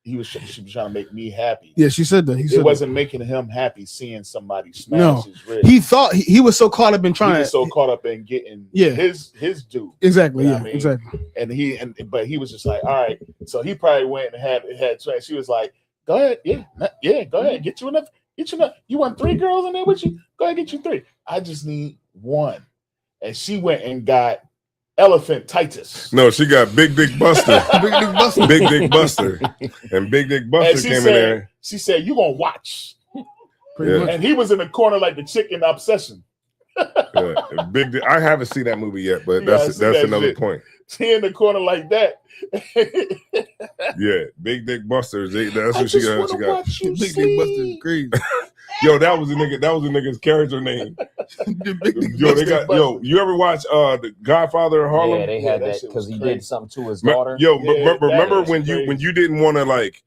she was trying to make me happy, Yeah, she said that. He said it wasn't making him happy seeing somebody smash No. his wrist. He thought he was so caught up in He trying was to. so caught up in getting Yeah. his due. Exactly. You know Yeah. what I mean? Exactly. But he was just like, all right. So he probably went and had she was like, go ahead, go ahead, get you enough. You want 3 girls in there with you? Go ahead, get you 3. I just need 1. And she went and got Elephant Titus. No, she got Big Dick Buster. Big Dick Buster. Big Dick Buster. And Big Dick And Buster came in there. she said, you gonna watch. Pretty Yeah. much. And he was in the corner like the chick in Obsession. Yeah. Big Dick. I haven't seen that movie yet, but You gotta that's see that another shit. point. She in the corner like that. Yeah, Big Dick Buster. That's I what she just got. wanna She got. watch you Big Dick Buster is sleep. crazy. Yo, that was a nigga's character name. Big Dick Yo, they Buster. got you ever watch the Godfather of Harlem? Yeah, they Yeah, had that that shit because was he crazy. did something to his Me- daughter. Yo, Yeah, but that remember is when crazy. you didn't want to like,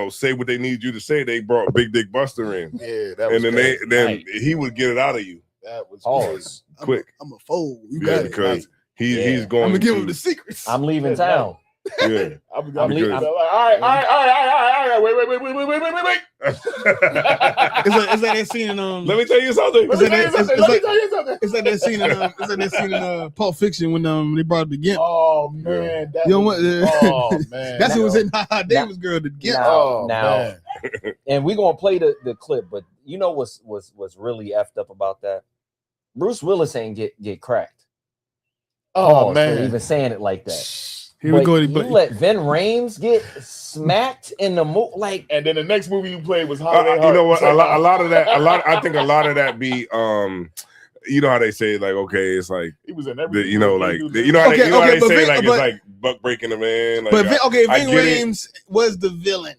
say what they need you to say, they brought Big Dick Buster in, Yeah, that was and then crazy. he would get it out of you That was Pause. crazy. quick. I'm a fool. You Yeah, got it. because right. he's Yeah. going I'm gonna give to him the secrets. I'm leaving Yeah, town. Yeah. I'm I'm leaving. leaving. All right. Wait. It's like that scene in Let me tell you something. Let me tell you something. It's like that scene in Pulp Fiction when they brought up the Gimp. Oh man, that You know was, what? oh man, That's what was yo. in Davis Girl, the Gimp. Oh Now, man. and we're gonna play the clip, but you know what's really effed up about that? Bruce Willis ain't get cracked. Oh For man. even saying it like that. Here we But go. You But let Vin Rames get smacked in the like. And then the next movie you played was Holiday You know what? Heart. A lot of that. I think a lot of that be you know how they say like, okay, it's like He was in every. you know how they say like it's like buck breaking the man. Like, Vin I get it. Rames was the villain.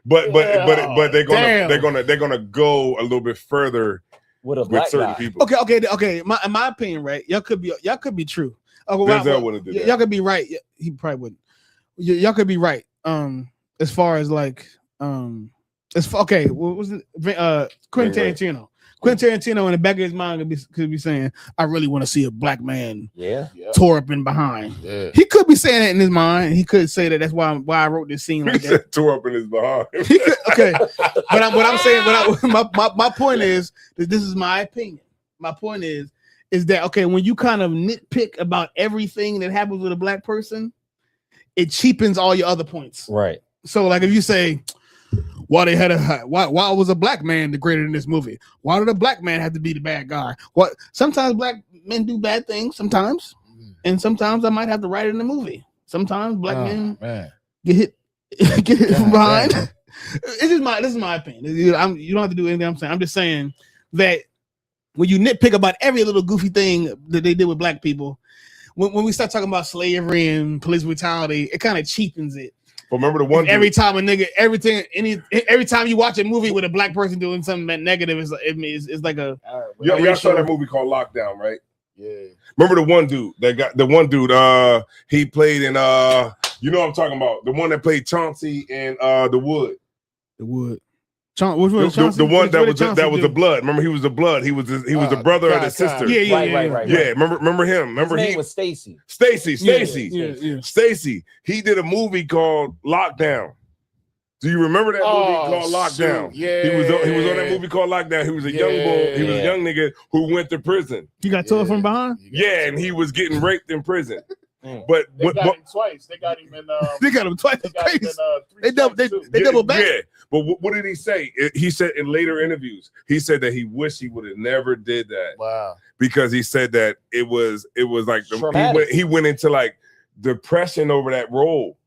But they're Damn. gonna go a little bit further With a with black certain guy. people. Okay. In my opinion, right? Y'all could be true. Denzel wouldn't do that. Y'all could be right. He probably wouldn't. Y'all could be right. As far as like, okay. What was it? Quentin Tarantino. Quentin Tarantino in the back of his mind could be saying, "I really want to see a black man Yeah. tore up in behind." Yeah. He could be saying that in his mind. He could say that. That's why I wrote this scene like that. Tore up in his behind. He could, okay, but I'm saying, my point is that this is my opinion. My point is that okay, when you kind of nitpick about everything that happens with a black person, it cheapens all your other points. Right. So, like, if you say, why was a black man degraded in this movie? Why did a black man have to be the bad guy? What? Sometimes black men do bad things. Sometimes, and sometimes I might have to write it in the movie. Sometimes black men get hit from behind. This is my opinion. You don't have to do anything I'm saying. I'm just saying that when you nitpick about every little goofy thing that they did with black people, when we start talking about slavery and police brutality, it kind of cheapens it. But remember the one Every time every time you watch a movie with a black person doing something that negative, it's like a y'all saw that movie called Lockdown, right? Yeah. Remember the one dude he played in you know what I'm talking about, the one that played Chauncey in The Wood. The Wood. The one that was the blood. Remember, he was the blood. He was the brother of the sister. Right. Yeah, remember him. Remember his name was Stacy. Stacy. He did a movie called Lockdown. Do you remember that movie called Lockdown? Shoot, yeah. He was on that movie called Lockdown. He was a young boy. He was a young nigga who went to prison. He got tore from behind. Yeah, and he was getting raped in prison. But they got him twice. They got him in. They got him twice. They got him in, They double back. Yeah, but what did he say? He said in later interviews, he said that he wished he would have never did that. Wow. Because he said that it was like he went into like depression over that role.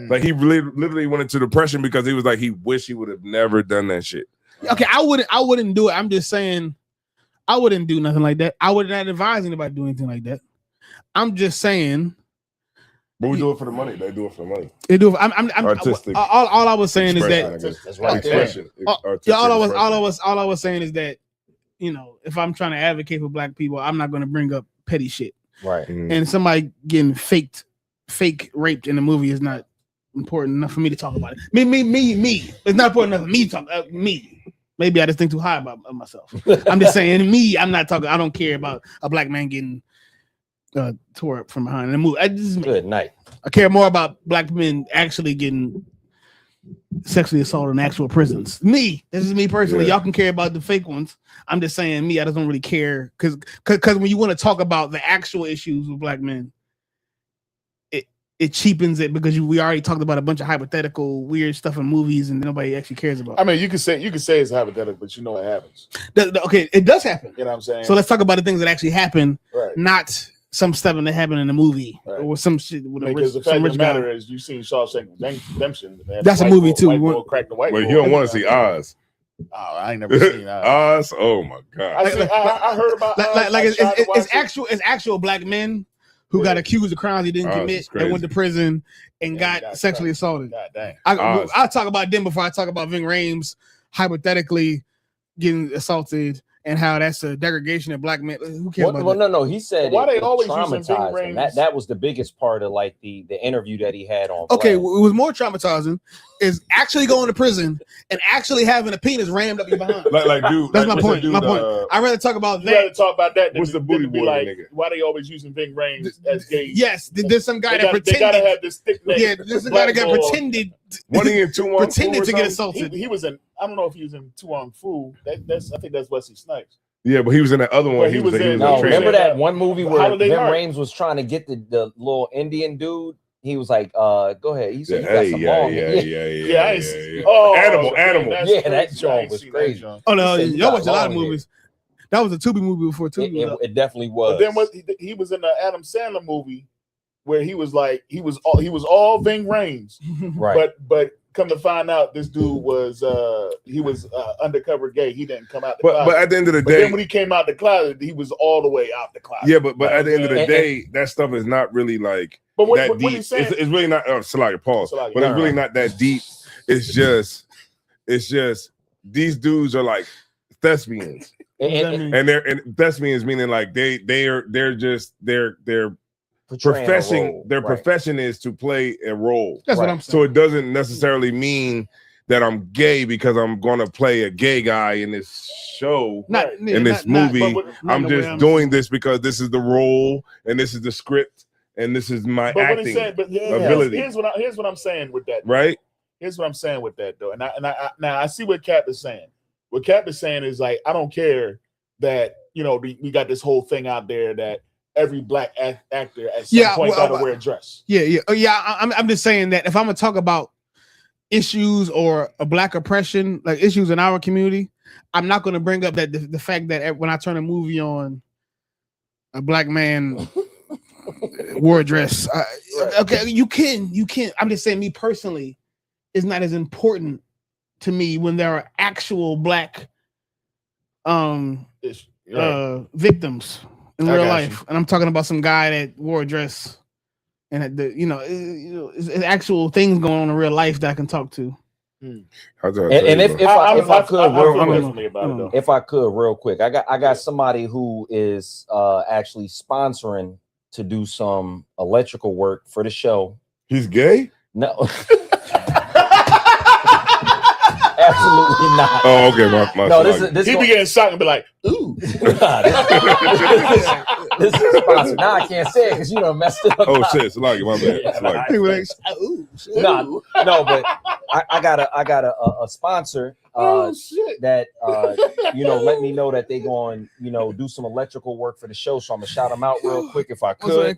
Like he literally went into depression because he was like he wished he would have never done that shit. Okay, I wouldn't do it. I'm just saying I wouldn't do nothing like that. I would not advise anybody to do anything like that. I'm just saying. But we do it for the money. They do it for the money. They do it. I'm artistic. All I was saying is that that's right there. All I was saying is that, you know, if I'm trying to advocate for black people, I'm not going to bring up petty shit. Right. And somebody getting fake raped in the movie is not important enough for me to talk about it. Me. It's not important enough for me to talk. Me. Maybe I just think too high about myself. I'm just saying, me. I'm not talking. I don't care about a black man getting tore up from behind in the movie. Good night. I care more about black men actually getting sexually assaulted in actual prisons. This is me personally. Y'all can care about the fake ones. I'm just saying, I just don't really care because when you want to talk about the actual issues with black men, it cheapens it because we already talked about a bunch of hypothetical weird stuff in movies and nobody actually cares about. I mean, you can say it's hypothetical, but you know what happens. Okay, it does happen. You know what I'm saying? So let's talk about the things that actually happen, right? Not some stuff that happened in the movie or some shit. Because the fact of the matter is, you've seen Shawshank Redemption. That's a movie too. Crack the white. Well, you don't want to see Oz. Oh, I ain't never seen Oz. Oh my god! I heard about it's actual black men who got accused of crimes he didn't commit and went to prison and got sexually assaulted. God dang. I'll talk about them before I talk about Ving Rhames hypothetically getting assaulted and how that's a degradation of black men. Who cares about Well, that? no. He said Why they it always using Ving traumatized him. Rhames? That was the biggest part of like the interview that he had on. Okay, Flash. what was more traumatizing is actually going to prison and actually having a penis rammed up your behind. like dude. That's like, my what's point. the dude, My point. I'd rather talk about You rather that. talk about that than What's the than booty to be boy like, nigga? why they always using Ving Rhames as gay? Yes, there's some guy They that gotta pretended. have this thick neck. Yeah, there's some guy that got black boy. pretended. One in 2 on pretended to get He, assaulted. he was in. I don't know if he was in 2 on Fool. That's I think that's Wesley Snipes. Yeah, but he was in that other one. But He he was was in- in. No, He remember was in that one movie where Holiday Ving Heart. Rhames was trying to get the little Indian dude? He was like, go ahead. He said, Yeah, you got some long hair. Yeah, I ain't see. Oh, Oh, animal. man, that's Yeah, that crazy. joint I ain't was seen crazy. joint. Oh no, He said you y'all got watch a lot of long hair. movies. That was a Tubi movie before It, Tubi. was out. it definitely was. But then he was in the Adam Sandler movie where he was like he was all Ving Rhames, right. but come to find out this dude was undercover gay. He didn't come out the But closet. at the end of the But then day, when he came out the closet, he was all the way out the closet. yeah, but at the end of the And- day, that stuff is not really like But what, that what, deep. what he's saying, It's really not. Salaya, pause. Salaya. But it's No, really no. not that deep. It's just these dudes are like thespians, And and thespians meaning like they're portraying a professing. role, Their right. profession is to play a role. That's what Right. I'm saying. So it doesn't necessarily mean that I'm gay because I'm gonna play a gay guy in this show. In this movie, I'm just doing this because this is the role and this is the script and this is my but what he's acting, saying, but ability. here's what I'm saying with that. right? Here's what I'm saying with that though, and I see what Cap is saying. What Cap is saying is like I don't care that we got this whole thing out there that every black actor at some point got to wear a dress. I'm just saying that if I'm gonna talk about issues or a black oppression, like issues in our community, I'm not gonna bring up that the fact that when I turn a movie on, a black man wore a dress. Okay, you can. I'm just saying, me personally, is not as important to me when there are actual black victims in I real got life, and I'm talking about some guy that wore a dress, and it's actual things going on in real life that I can talk to. And if I could, if I could, real quick, I got somebody who is actually sponsoring to do some electrical work for the show. He's gay? No. Absolutely not. Oh, okay. My no, this he be getting shocked and be like, "Ooh." This is sponsored. Now I can't say it because you done messed it up. Oh shit, Salagi, my bad. No, but I got a sponsor that let me know that they going do some electrical work for the show. So I'm gonna shout them out real quick if I could.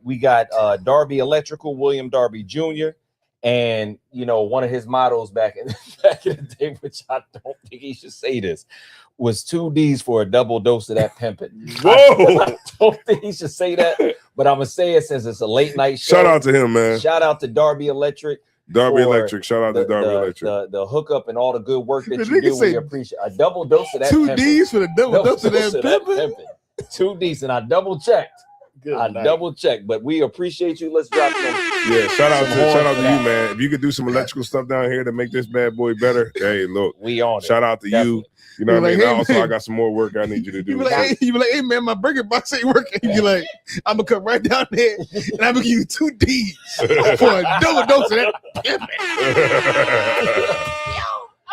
We got Darby Electrical, William Darby Jr. And one of his mottos back in the day, which I don't think he should say this, was 2 D's for a double dose of that pimping. Whoa! I don't think he should say that, but I'm gonna say it since it's a late night show. Shout out to him, man. Shout out to Darby Electric. Darby Electric. Shout out to Darby Electric. The hookup and all the good work that you do. We appreciate a double dose of that. 2 D's for the double dose of that pimping. 2 D's, and I double checked. Double checked, but we appreciate you. Let's drop some. Yeah, shout out to you, man. If you could do some electrical stuff down here to make this bad boy better, hey, look, we on it. Shout out to you. You know what I mean? Also, I got some more work I need you to do. You be like, hey man, my burger box ain't working. You be like, I'm gonna come right down there and I'm gonna give you 2 D's for a double dose of that pimping.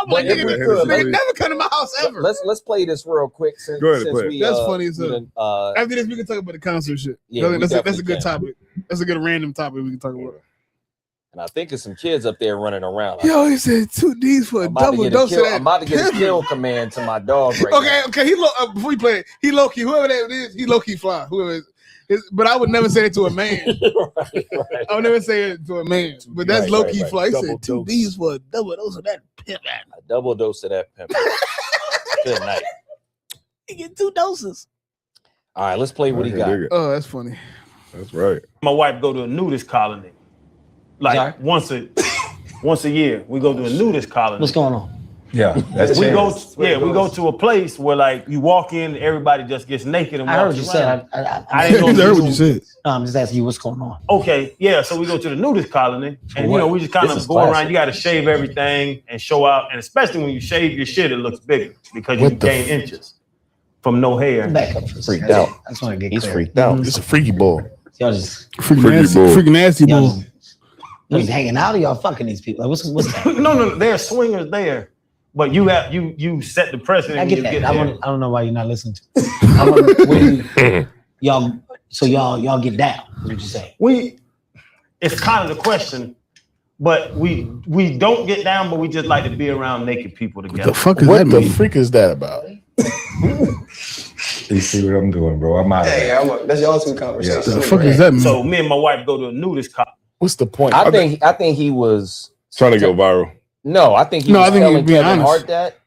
But if we could, they never come to my house ever. Let's play this real quick. Since we, that's funny as hell. After this, we can talk about the concert shit. Yeah, that's a good topic. That's a good random topic we can talk about. And I think there's some kids up there running around. Yo, he said 2 D's for a double dose of that. I'm about to get a kill command to my dog right now. Okay. He before we play it, he low key. Whoever that is, he low key fly. Whoever it is. But I would never say it to a man. right. I would never say it to a man. But that's low key fly. He said 2 D's for a double dose of that pimp. A double dose of that pimp. Good night. You get 2 doses. All right, let's play what he got. Oh, that's funny. That's right. My wife go to a nudist colony. Like once a year, we go to a nudist colony. What's going on? Yeah, that's We chance. we go to a place where like you walk in, everybody just gets naked and I heard walks what you around. said. I I didn't know heard what you said. No, I'm just asking you what's going on. Okay, yeah. So we go to the nudist colony, and what? we just kind This of is go around. classic. You got to shave everything and show out, and especially when you shave your shit, it looks bigger because you What the gain inches from no hair. Back up for a Freaked second. out. I just want to get He's clear. freaked out. It's a freaky boy. Y'all just Freaking nasty y'all boy. just hanging out or y'all fucking these people? Like, what's that? No, there are swingers there, but you have you set the precedent. I when get you that. Get I there. don't know why you're not listening to. I wanna, when y'all get down. What you say? It's kind of the question, but we don't get down, but we just like to be around naked people together. The fuck is What that the mean? freak is that about? You see what I'm doing, bro? I'm out of there. That's y'all two conversations. The fuck is that mean? So me and my wife go to a nudist colony. What's the point? I think he was Trying to go viral. no. I think he No, was I think he telling was being Kevin honest. Hart that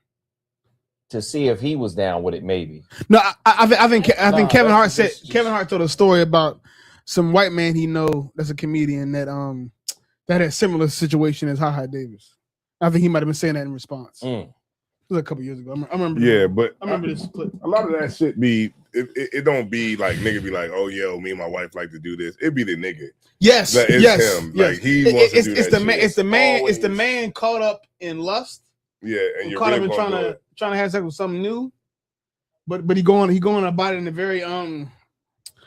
to see if he was down with it. Maybe. No, I think Nah, Kevin Hart that's said just- Kevin Hart told a story about some white man he know that's a comedian that had a similar situation as Ha Davis. I think he might have been saying that in response. Mm. It was a couple years ago. I remember. Yeah, but I remember this clip. a lot of that shit be it don't be like nigga be like, oh yo, me and my wife like to do this. It be the nigga. Yes, That is yes, him. yes. Like he wants to do it's that the man. shit. It's the man. It's the Always. man caught up in lust. Yeah, and you're Caught up really in gonna trying do to have sex with something new. But he going about it in a very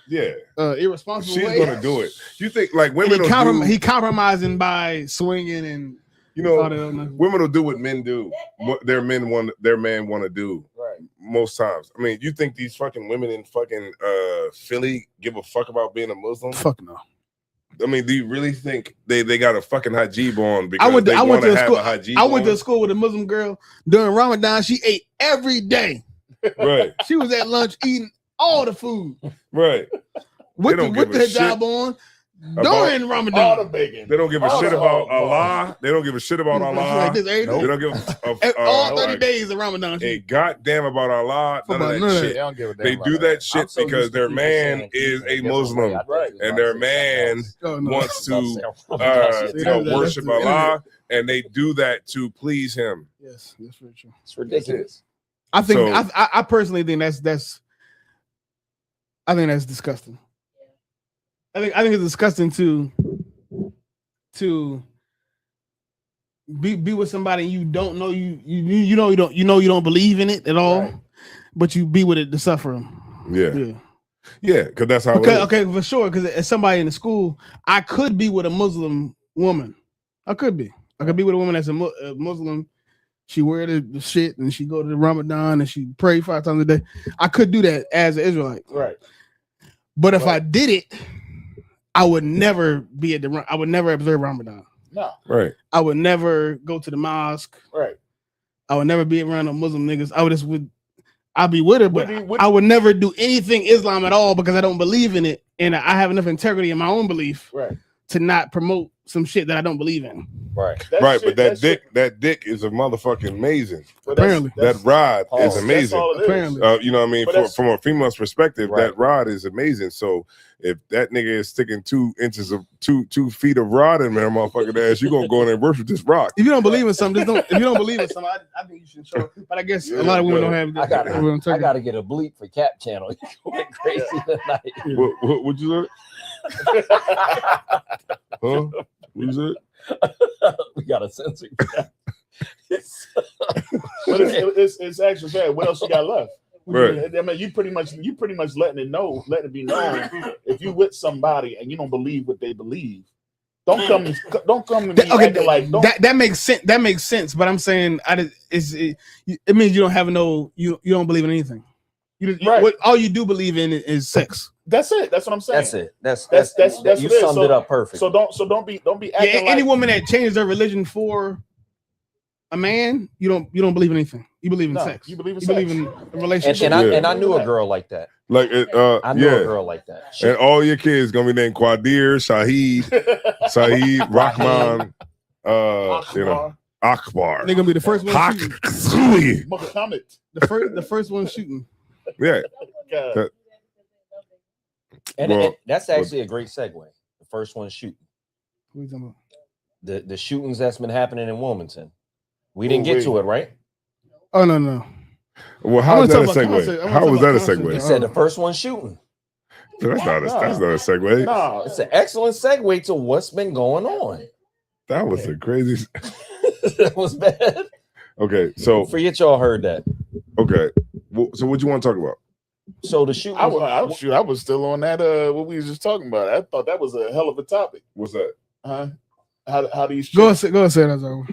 yeah. irresponsible She's way. gonna do it. You think like And women will do, he compromising by swinging and you all know, that other- women will do what men do, what their man want to do. Right. Most times. I mean, you think these fucking women in fucking Philly give a fuck about being a Muslim? Fuck no. I mean, do you really think they got a fucking hijab on because I went they to want to a have school. a hijab I went to on? a school with a Muslim girl during Ramadan. She ate every day. Right, She was at lunch eating all the food right. with don't the give a hijab shit on about during All the Ramadan. bacon. They don't give a All shit the- about all- Allah. They don't give a shit about She Allah. like this every day. They don't give All 30 days of Ramadan. a goddamn about Allah. None of About none that of shit. They don't give a damn They about do that shit I'm so because used to their people man saying is keep it a different Muslim, way. I Right. think it's and their about man Oh, no. wants to See, that's worship the internet. Allah, and they do that to please him. Yes, that's very true. It's ridiculous. I think So- I personally think that's disgusting. I think it's disgusting to be with somebody you don't know you don't believe in it at all, Right. but you be with it to suffer them. Yeah, yeah, because that's how it Okay, is. okay, for sure. Because as somebody in the school, I could be with a Muslim woman. I could be with a woman that's a Muslim. She wear the shit and she go to the Ramadan and she pray 5 times a day. I could do that as an Israelite. Right. But if I did it, I would never be I would never observe Ramadan. No. Right. I would never go to the mosque. Right. I would never be around no Muslim niggas. I'd be with her, but What do I would never do anything Islam at all because I don't believe in it. And I have enough integrity in my own belief Right. to not promote some shit that I don't believe in. Right. Right, shit- but that shit- dick is a motherfucking amazing. but that's- apparently. that's- That rod is That's amazing. all it is. Apparently. You know what I mean? But that's- From a female's perspective, Right. that rod is amazing. So if that nigga is sticking 2 inches of 2 feet of rod in there, motherfucking ass, you gonna go in and worship this rock. If you don't believe in something, just don't. If you don't believe in something, I think you should show it. But I guess a lot of women don't have. I got integrity. I got to get a bleep for Cap Channel. You went crazy tonight. What you say? Huh? What you said? We got a censor. But it's actually fair. What else you got left? Right. I mean, you pretty much letting it be known. If you with somebody and you don't believe what they believe, don't come to me acting like don't. that makes sense. That makes sense. But I'm saying, it means you don't have you don't believe in anything. Right. What all you do believe in is sex. That's it. That's what I'm saying. That's it. That's That's you what it is. summed it up perfect. So don't be Yeah, acting any like woman that changes their religion for a man, you don't believe in anything. You believe in No, sex. you believe in You sex. believe in a relationship. and I knew a girl like that. Like I knew a yeah. girl like that. And all your kids gonna be named Qadir, Saeed, Rahman, you know, Akbar. They're gonna be the first one Haq shooting. Sui. Muhammad. The first one shooting. Yeah. God. And Well, that's actually a great segue. The first one shooting. What are you talking about? The shootings that's been happening in Wilmington. We didn't get to it, right? Oh no. Well, I how is wanna that a talk about concept. I segue? wanna How talk was that a about concept. He segue? said the first one shooting. That's not a segue. No, It's an excellent segue to what's been going on. That was a crazy. That was bad. Okay, so Forget y'all heard that. okay, so what you want to talk about? So the shooting. I was still on that. What we was just talking about. I thought that was a hell of a topic. What's that? How these Go chicks, and say that. Though.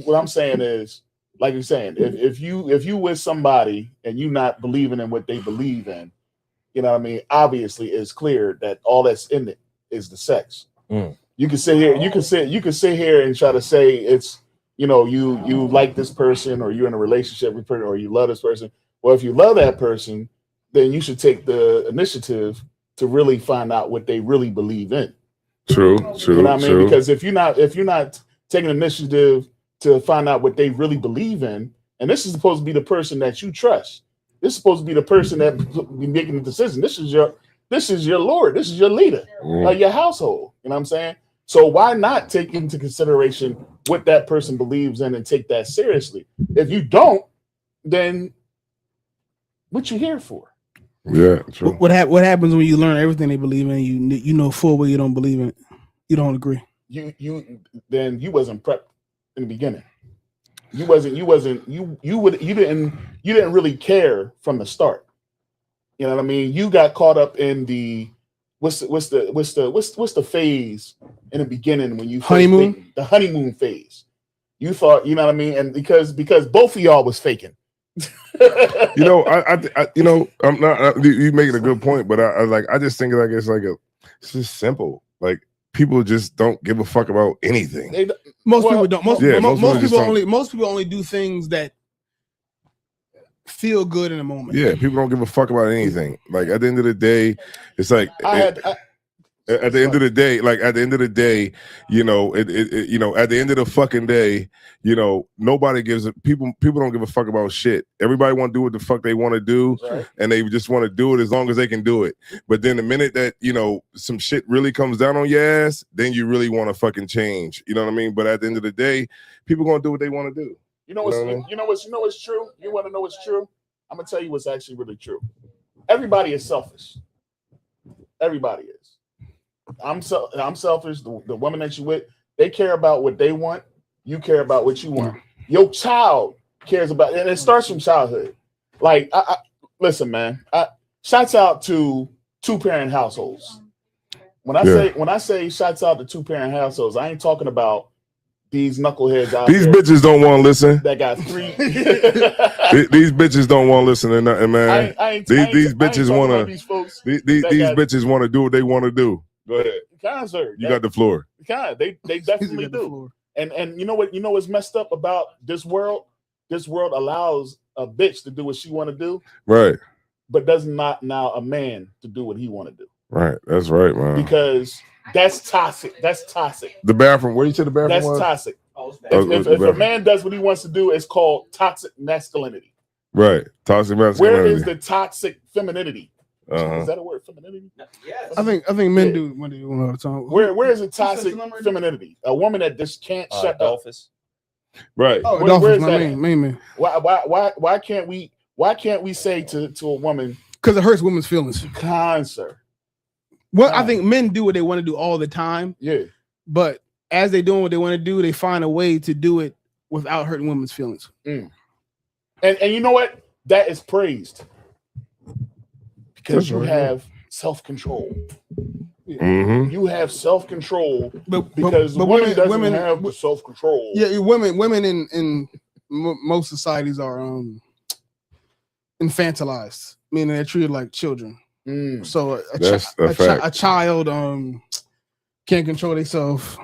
what I'm saying is, like you're saying, if you with somebody and you not believing in what they believe in, you know what I mean. Obviously, it's clear that all that's in it is the sex. You can sit here. You can sit here and try to say it's, you know, you like this person, or you're in a relationship with person, or you love this person. Well, if you love that person, then you should take the initiative to really find out what they really believe in. True. You know what I mean? Because if you're not taking initiative to find out what they really believe in, and this is supposed to be the person that you trust. This is supposed to be the person that be making the decision. This is your Lord. This is your leader of your household. You know what I'm saying? So why not take into consideration what that person believes in and take that seriously? If you don't, then what you here for? Yeah, true. What happens when you learn everything they believe in? You know full well you don't believe in it. You don't agree. You wasn't prepped in the beginning. You didn't really care from the start. You know what I mean? You got caught up in the what's the phase in the beginning when you honeymoon? The honeymoon phase. You thought, you know what I mean? And because both of y'all was faking. You know, I'm not. You making a good point, but I just think like it's just simple. Like people just don't give a fuck about anything. Most people don't. Most people don't. only do things that feel good in a moment. Yeah, people don't give a fuck about anything. Like at the end of the day, it's like at the end of the day, you know, you know, at the end of the fucking day, you know, nobody gives a people don't give a fuck about shit. Everybody want to do what the fuck they want to do, right, and they just want to do it as long as they can do it. But then the minute that, you know, some shit really comes down on your ass, then you really want to fucking change. You know what I mean? But at the end of the day, people gonna do what they want to do. You know what's true? You want to know what's true? I'm gonna tell you what's actually really true. Everybody is selfish. Everybody is. I'm selfish. The woman that you with, they care about what they want. You care about what you want. Your child cares about, and it starts from childhood. Like, listen, man. Shouts out to 2-parent households. When I say shouts out to 2-parent households, I ain't talking about these knuckleheads out These there bitches don't want to listen. that got 3. These bitches don't want to listen to nothing, man. These bitches want to. These bitches want to do what they want to do. Go ahead. Sir, You got the floor. They definitely do. And you know what's messed up about this world? This world allows a bitch to do what she want to do, Right. but does not allow a man to do what he want to do. Right. That's right, man. Because that's toxic. That's toxic. The bathroom. Where you said the bathroom That's was? toxic. Oh, If a man does what he wants to do, it's called toxic masculinity. Right. Toxic masculinity. Where is the toxic femininity? Uh-huh. Is that a word, femininity? Yes. I think men do when they want to talk. Where is the toxic femininity? A woman that just can't shut up. Right. Oh, Where is my that? main. Why can't we say to a woman? Because it hurts women's feelings. Sir. Well, I think men do what they want to do all the time. Yeah. But as they doing what they want to do, they find a way to do it without hurting women's feelings. And you know what? That is praised. Because you have self-control. Mm-hmm. You have self-control because but women doesn't have the self-control. Yeah, women in most societies are infantilized, meaning they're treated like children. So a child can't control themselves.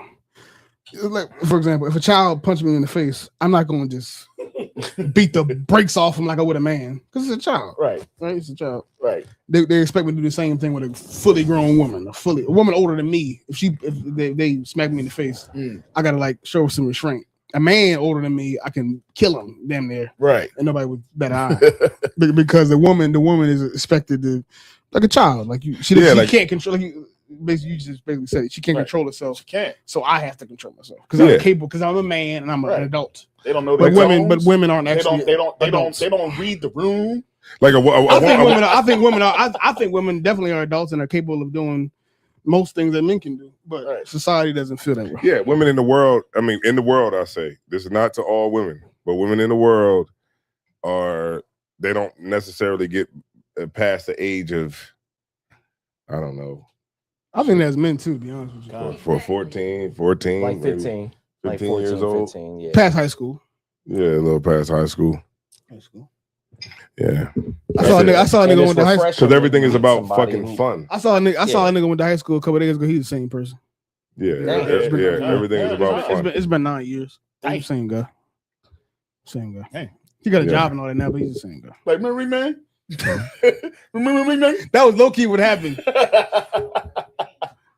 Like, for example, if a child punched me in the face, I'm not going to just beat the brakes off him like I would a man, because it's a child. Right. It's a child. Right. They expect me to do the same thing with a fully grown woman, a woman older than me. If they smack me in the face, I gotta like show some restraint. A man older than me, I can kill him damn near. Right. And nobody would bat an eye. Because the woman is expected to, like a child, like she can't control. Like basically you just basically said it. She can't Right. control herself, She can't. so I have to control myself because I'm Yeah. capable. Because I'm a man and I'm Right. an adult. They don't know But their women, tones. aren't actually. They don't adults. read the room. Like I think women definitely are adults and are capable of doing most things that men can do. But Right. society doesn't feel that way. Yeah, women in the world. I mean, in the world, I say this is not to all women, but women in the world they don't necessarily get past the age of, I don't know, I think that's men too. To be honest with you, for 14, Like maybe 15. Like 15 14, years old. 15, yeah. past high school. Yeah, a little past high school. High school. Yeah, I saw a nigga And went it's to high school. refreshing because everything when is you meet about somebody fucking who- fun. I saw a nigga went to high school a couple days ago. He's the same person. Yeah, Damn. everything is about fun. It's been 9 years. Dang. He's the same guy. Same guy. Dang. He got a Yeah. job and all that now, but he's the same guy. Like, remember man? Remember man? That was low key what happened.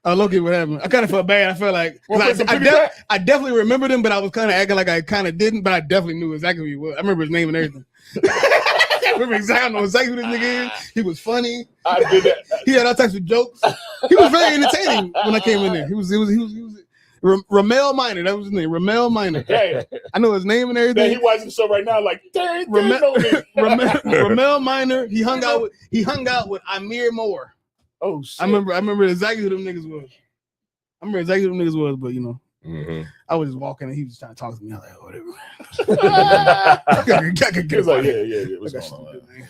Low key what happened. I kind of felt bad. I felt like 'cause I definitely remembered him, but I was kind of acting like I kind of didn't. But I definitely knew exactly who he was. I remember his name and everything. I remember exactly. I know exactly who this nigga is. He was funny. I did that. He had all types of jokes. He was very entertaining when I came in there. He was Ramel Minor. That was his name. Ramel Minor. Yeah, I know his name and yeah, he everything. watching the show right now. Like, dang, know me. Ramel Minor. He hung out with Amir Moore. Oh shit! I remember exactly who them niggas was. But you know, Mhm. I was just walking and he was just trying to talk to me. I was like, oh, whatever. He was like, yeah. What's I got going on? stupid, man.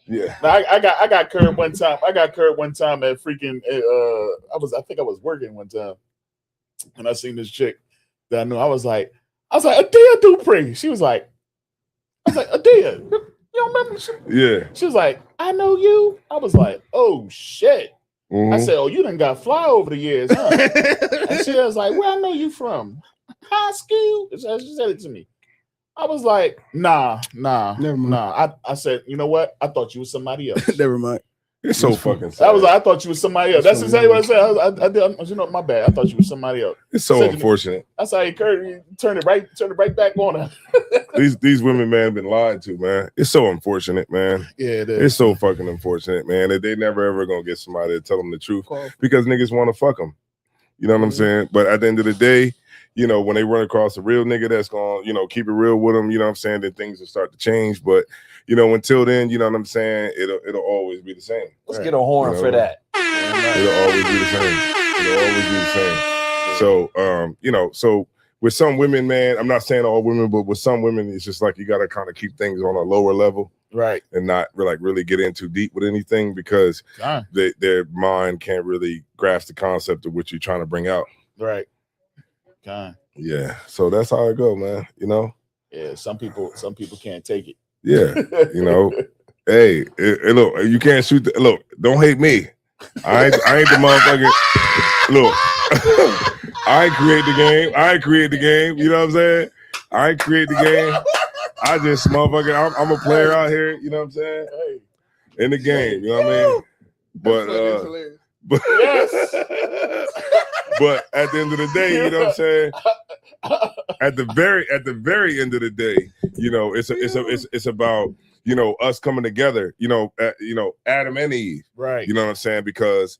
Yeah, Now, I got curved one time. I got curved one time at freaking. I think I was working one time, and I seen this chick that I knew. I was like, Adia Dupree. She was like, Adia, you don't remember? yeah. She was like, I know you. I was like, oh shit. Mhm. I said, oh, you done got fly over the years, huh? And she was like, where I know you from? High school? She said it to me. I was like, nah. Never mind. I said, you know what? I thought you was somebody else. Never mind. It's so fucking sad. I was like, I thought you was somebody else. That's exactly what I said. I did, you know, my bad. I thought you was somebody else. It's so Said- unfortunate. That's how he turned it right back on her. These women, man, been lied to, man. It's so unfortunate, man. Yeah, it is. It's so fucking unfortunate, man, that they never ever gonna get somebody to tell them the truth because niggas want to fuck them. You know what I'm saying? But at the end of the day, you know, when they run across a real nigga that's gonna, you know, keep it real with them, you know what I'm saying, then things will start to change. But you know, until then, you know what I'm saying, it'll always be the same. Let's get a horn You know, for that. It'll always be the same. It'll always be the same. So, you know, so with some women, man, I'm not saying all women, but with some women, it's just like you got to kind of keep things on a lower level, right, and not really get in too deep with anything because their mind can't really grasp the concept of what you're trying to bring out. Right. God. Yeah. So that's how it go, man. You know. Yeah. Some people can't take it. Yeah. You know. Hey, look, you can't shoot. Look, don't hate me. I ain't the motherfucker. Look, I ain't create the game. You know what I'm saying? I ain't create the game. I just motherfucker. I'm a player out here. You know what I'm saying? In the game. You know what I mean? But but at the end of the day, you know what I'm saying? At the very end of the day, you know, it's about, you know, us coming together, you know, Adam and Eve, right? You know what I'm saying? Because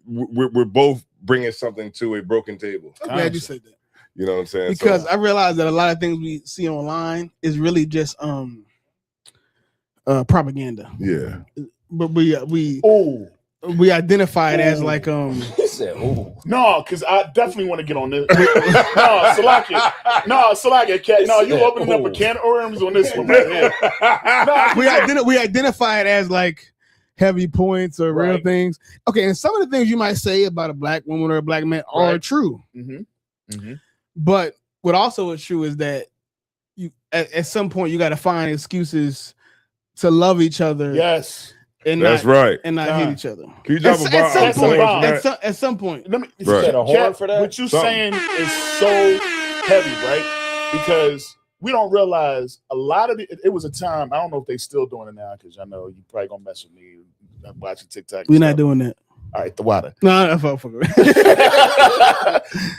we're both bringing something to a broken table. I'm glad you said that. You know what I'm saying? Because I realize that a lot of things we see online is really just propaganda. Yeah. But we identify it as like He said, "Ooh, no," because I definitely want to get on this. Salakia, cat. No, you opening up a can of worms on this one right here. we identify it as like heavy points or real things. Okay, and some of the things you might say about a black woman or a black man are true. But what also is true is that you at some point you got to find excuses to love each other. Yes. And that's right. And not hate each other. Can you drop a bomb? At some point. Let me get a horn for that. What you saying is so heavy, right? Because we don't realize a lot of it was a time. I don't know if they still doing it now because I know you probably gonna mess with me watching TikTok. We're not doing that. All right, the water. No,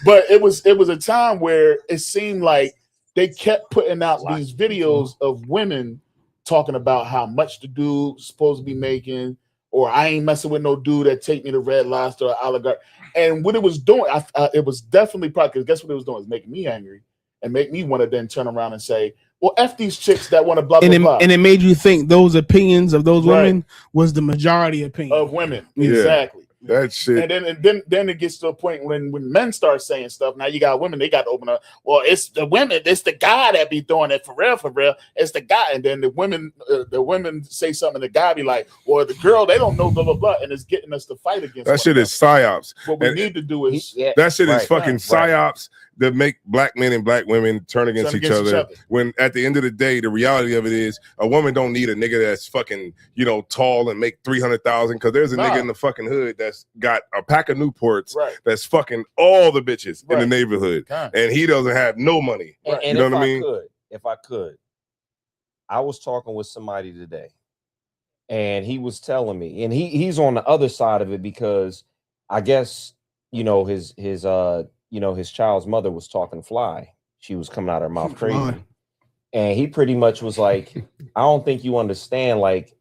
but it was a time where it seemed like they kept putting out these videos of women talking about how much the dude's supposed to be making, or I ain't messing with no dude that take me to Red Lobster or Olive Garden. And what it was doing, it was definitely probably, because guess what it was doing? It was making me angry and make me want to then turn around and say, well, F these chicks that want to blah, blah, blah. And it made you think those opinions of those women was the majority opinion. Of women. Yeah. Exactly. That shit. And then it gets to a point when men start saying stuff. Now you got women, they got to open up. Well, it's the women, it's the guy that be doing it for real. It's the guy. And then the women say something, the guy be like, well, the girl, they don't know, blah, blah, blah. And it's getting us to fight against That shit is psyops. What we need to do is that shit is fucking psyops that make black men and black women turn against each other. When at the end of the day, the reality of it is a woman don't need a nigga that's fucking, tall and make 300,000, because there's a nigga in the fucking hood that's got a pack of Newports that's fucking all the bitches in the neighborhood, and he doesn't have no money. And you know what I mean? If I could, I was talking with somebody today, and he was telling me, and he's on the other side of it, because I guess his child's mother was talking fly. She was coming out her mouth crazy. And he pretty much was like, I don't think you understand, like,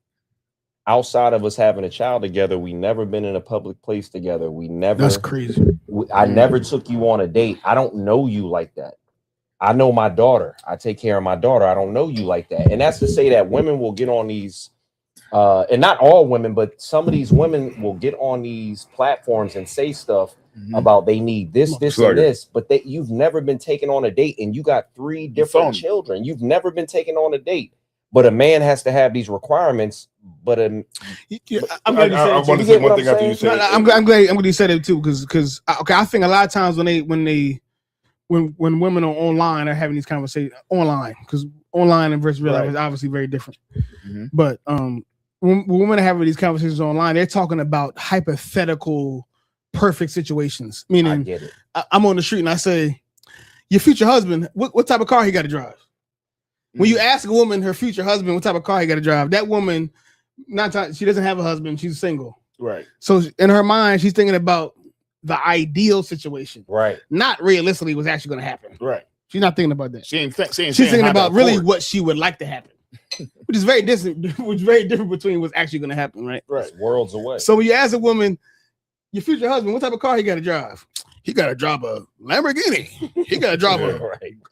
outside of us having a child together, we never been in a public place together. That's crazy. I never took you on a date. I don't know you like that. I know my daughter. I take care of my daughter. I don't know you like that. And that's to say that women will get on these, and not all women, but some of these women will get on these platforms and say stuff about they need this, and this, but you've never been taken on a date, and you got 3 different children. You've never been taken on a date, but a man has to have these requirements. But I'm glad you said one thing after you said. I'm glad you said it too, because I think a lot of times when women are online are having these conversations online, because online and versus real life is obviously very different. But when women are having these conversations online, they're talking about hypothetical perfect situations. Meaning, I get it. I'm on the street and I say, your future husband, what type of car he got to drive? When you ask a woman her future husband what type of car he got to drive, that woman, she doesn't have a husband, she's single. Right. So in her mind, she's thinking about the ideal situation. Right. Not realistically what's actually going to happen. Right. She's not thinking about that. She's thinking about really what she would like to happen. Which is very different between what's actually going to happen, right? Right. It's worlds away. So when you ask a woman, your future husband, what type of car he got to drive? He got to drive a Lamborghini. He got to drive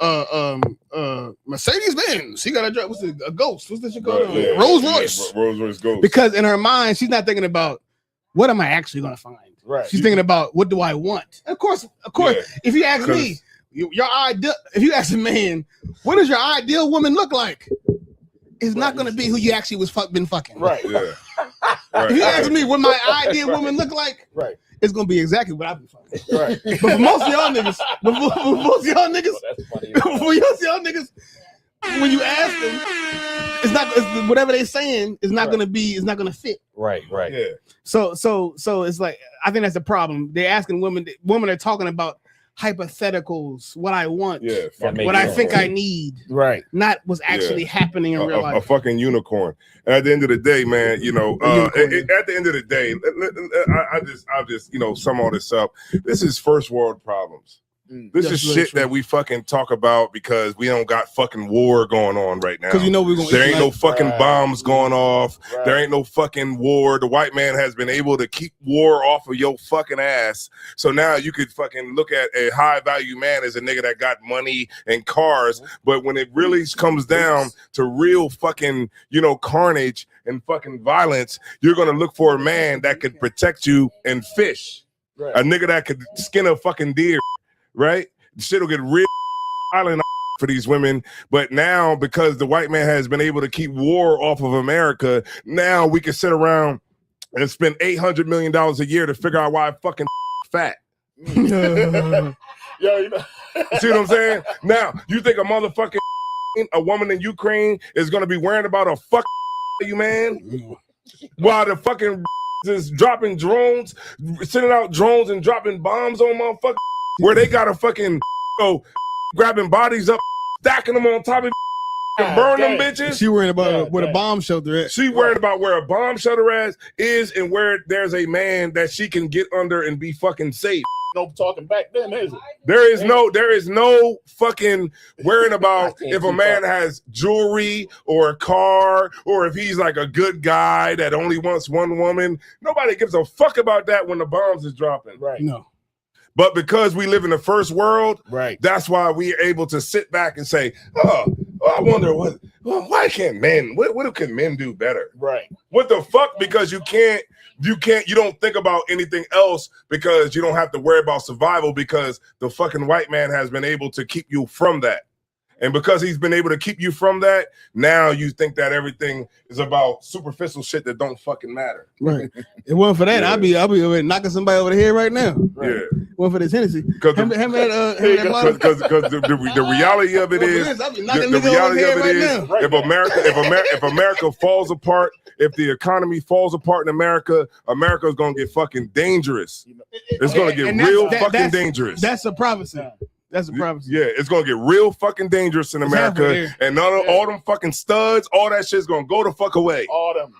a Mercedes Benz. He got to drive a Ghost. What's this shit called? Rolls Royce. Rolls Royce Ghost. Because in her mind, she's not thinking about what am I actually going to find. Right. She's thinking about what do I want. And of course. If you ask me, your ideal. If you ask a man, what does your ideal woman look like? It's not going to be who you actually been fucking. Right. Yeah. If you ask me what my ideal woman look like, it's gonna be exactly what I've been fucking. Right. But for most of y'all niggas, when you ask them, it's whatever they saying is not gonna fit. Right. Yeah. So it's like, I think that's the problem. They're asking women are talking about hypotheticals, what I want, what I think I need, not what's actually happening in real life. A fucking unicorn. And at the end of the day, man, at the end of the day, I'll just sum all this up. This is first world problems. This is shit that we fucking talk about because we don't got fucking war going on right now. Because we're gonna there ain't no fucking bombs going off. There ain't no fucking war. The white man has been able to keep war off of your fucking ass. So now you could fucking look at a high value man as a nigga that got money and cars. But when it really comes down to real fucking, carnage and fucking violence, you're gonna look for a man that could protect you and fish. A nigga that could skin a fucking deer. Right? Shit will get real violent for these women. But now, because the white man has been able to keep war off of America, now we can sit around and spend $800 million a year to figure out why I'm fucking fat. Yeah, See what I'm saying? Now, you think a woman in Ukraine is going to be worrying about a fucking you, man? While the fucking is dropping drones, sending out drones and dropping bombs on motherfuckers. Where they got to fucking grabbing bodies up, stacking them on top of and burn them bitches. She worried about where the bomb shelter is. She worried about where a bomb shelter is and where there's a man that she can get under and be fucking safe. no talking back then, is it? There is no fucking worrying about can't if a keep man up. has jewelry or a car or if he's like a good guy that only wants one woman. Nobody gives a fuck about that when the bombs is dropping. Right. No. But because we live in the first world, Right. that's why we're able to sit back and say, oh, I wonder why can't men, what can men do better? Right. What the fuck? Because you don't think about anything else because you don't have to worry about survival because the fucking white man has been able to keep you from that. And because he's been able to keep you from that, now you think that everything is about superficial shit that don't fucking matter. Right. It wasn't for that. Yeah. I'll be over there knocking somebody over the head right now. Right. Yeah. One for this Hennessy. Because Him that bottle. the reality of it is, I'll be knocking the niggas over reality the of head it right is, now. if America falls apart, if the economy falls apart in America, America's gonna get fucking dangerous. It's gonna get And real that's- fucking that's- dangerous. That's a prophecy. That's a prophecy. Yeah, it's gonna get real fucking dangerous in It's America, halfway there. and all them fucking studs, all that shit's gonna go the fuck away. All them.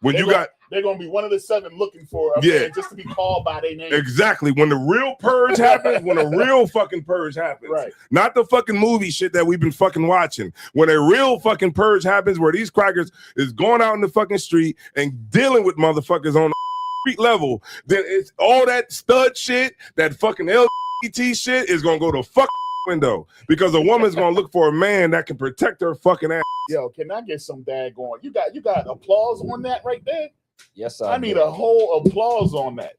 When you got They're gonna be one of the 7 looking for a Yeah. man just to be called by their name. exactly when the real purge happens, when a real fucking purge happens, Right. not the fucking movie shit that we've been fucking watching. When a real fucking purge happens, where these crackers is going out in the fucking street and dealing with motherfuckers on the street level, then it's all that stud shit, that fucking LGBT shit is gonna go to fuck window because a woman's gonna look for a man that can protect her fucking ass. Yo, can I get some daggone? You got applause on that right there? Yes, I need a whole applause on that.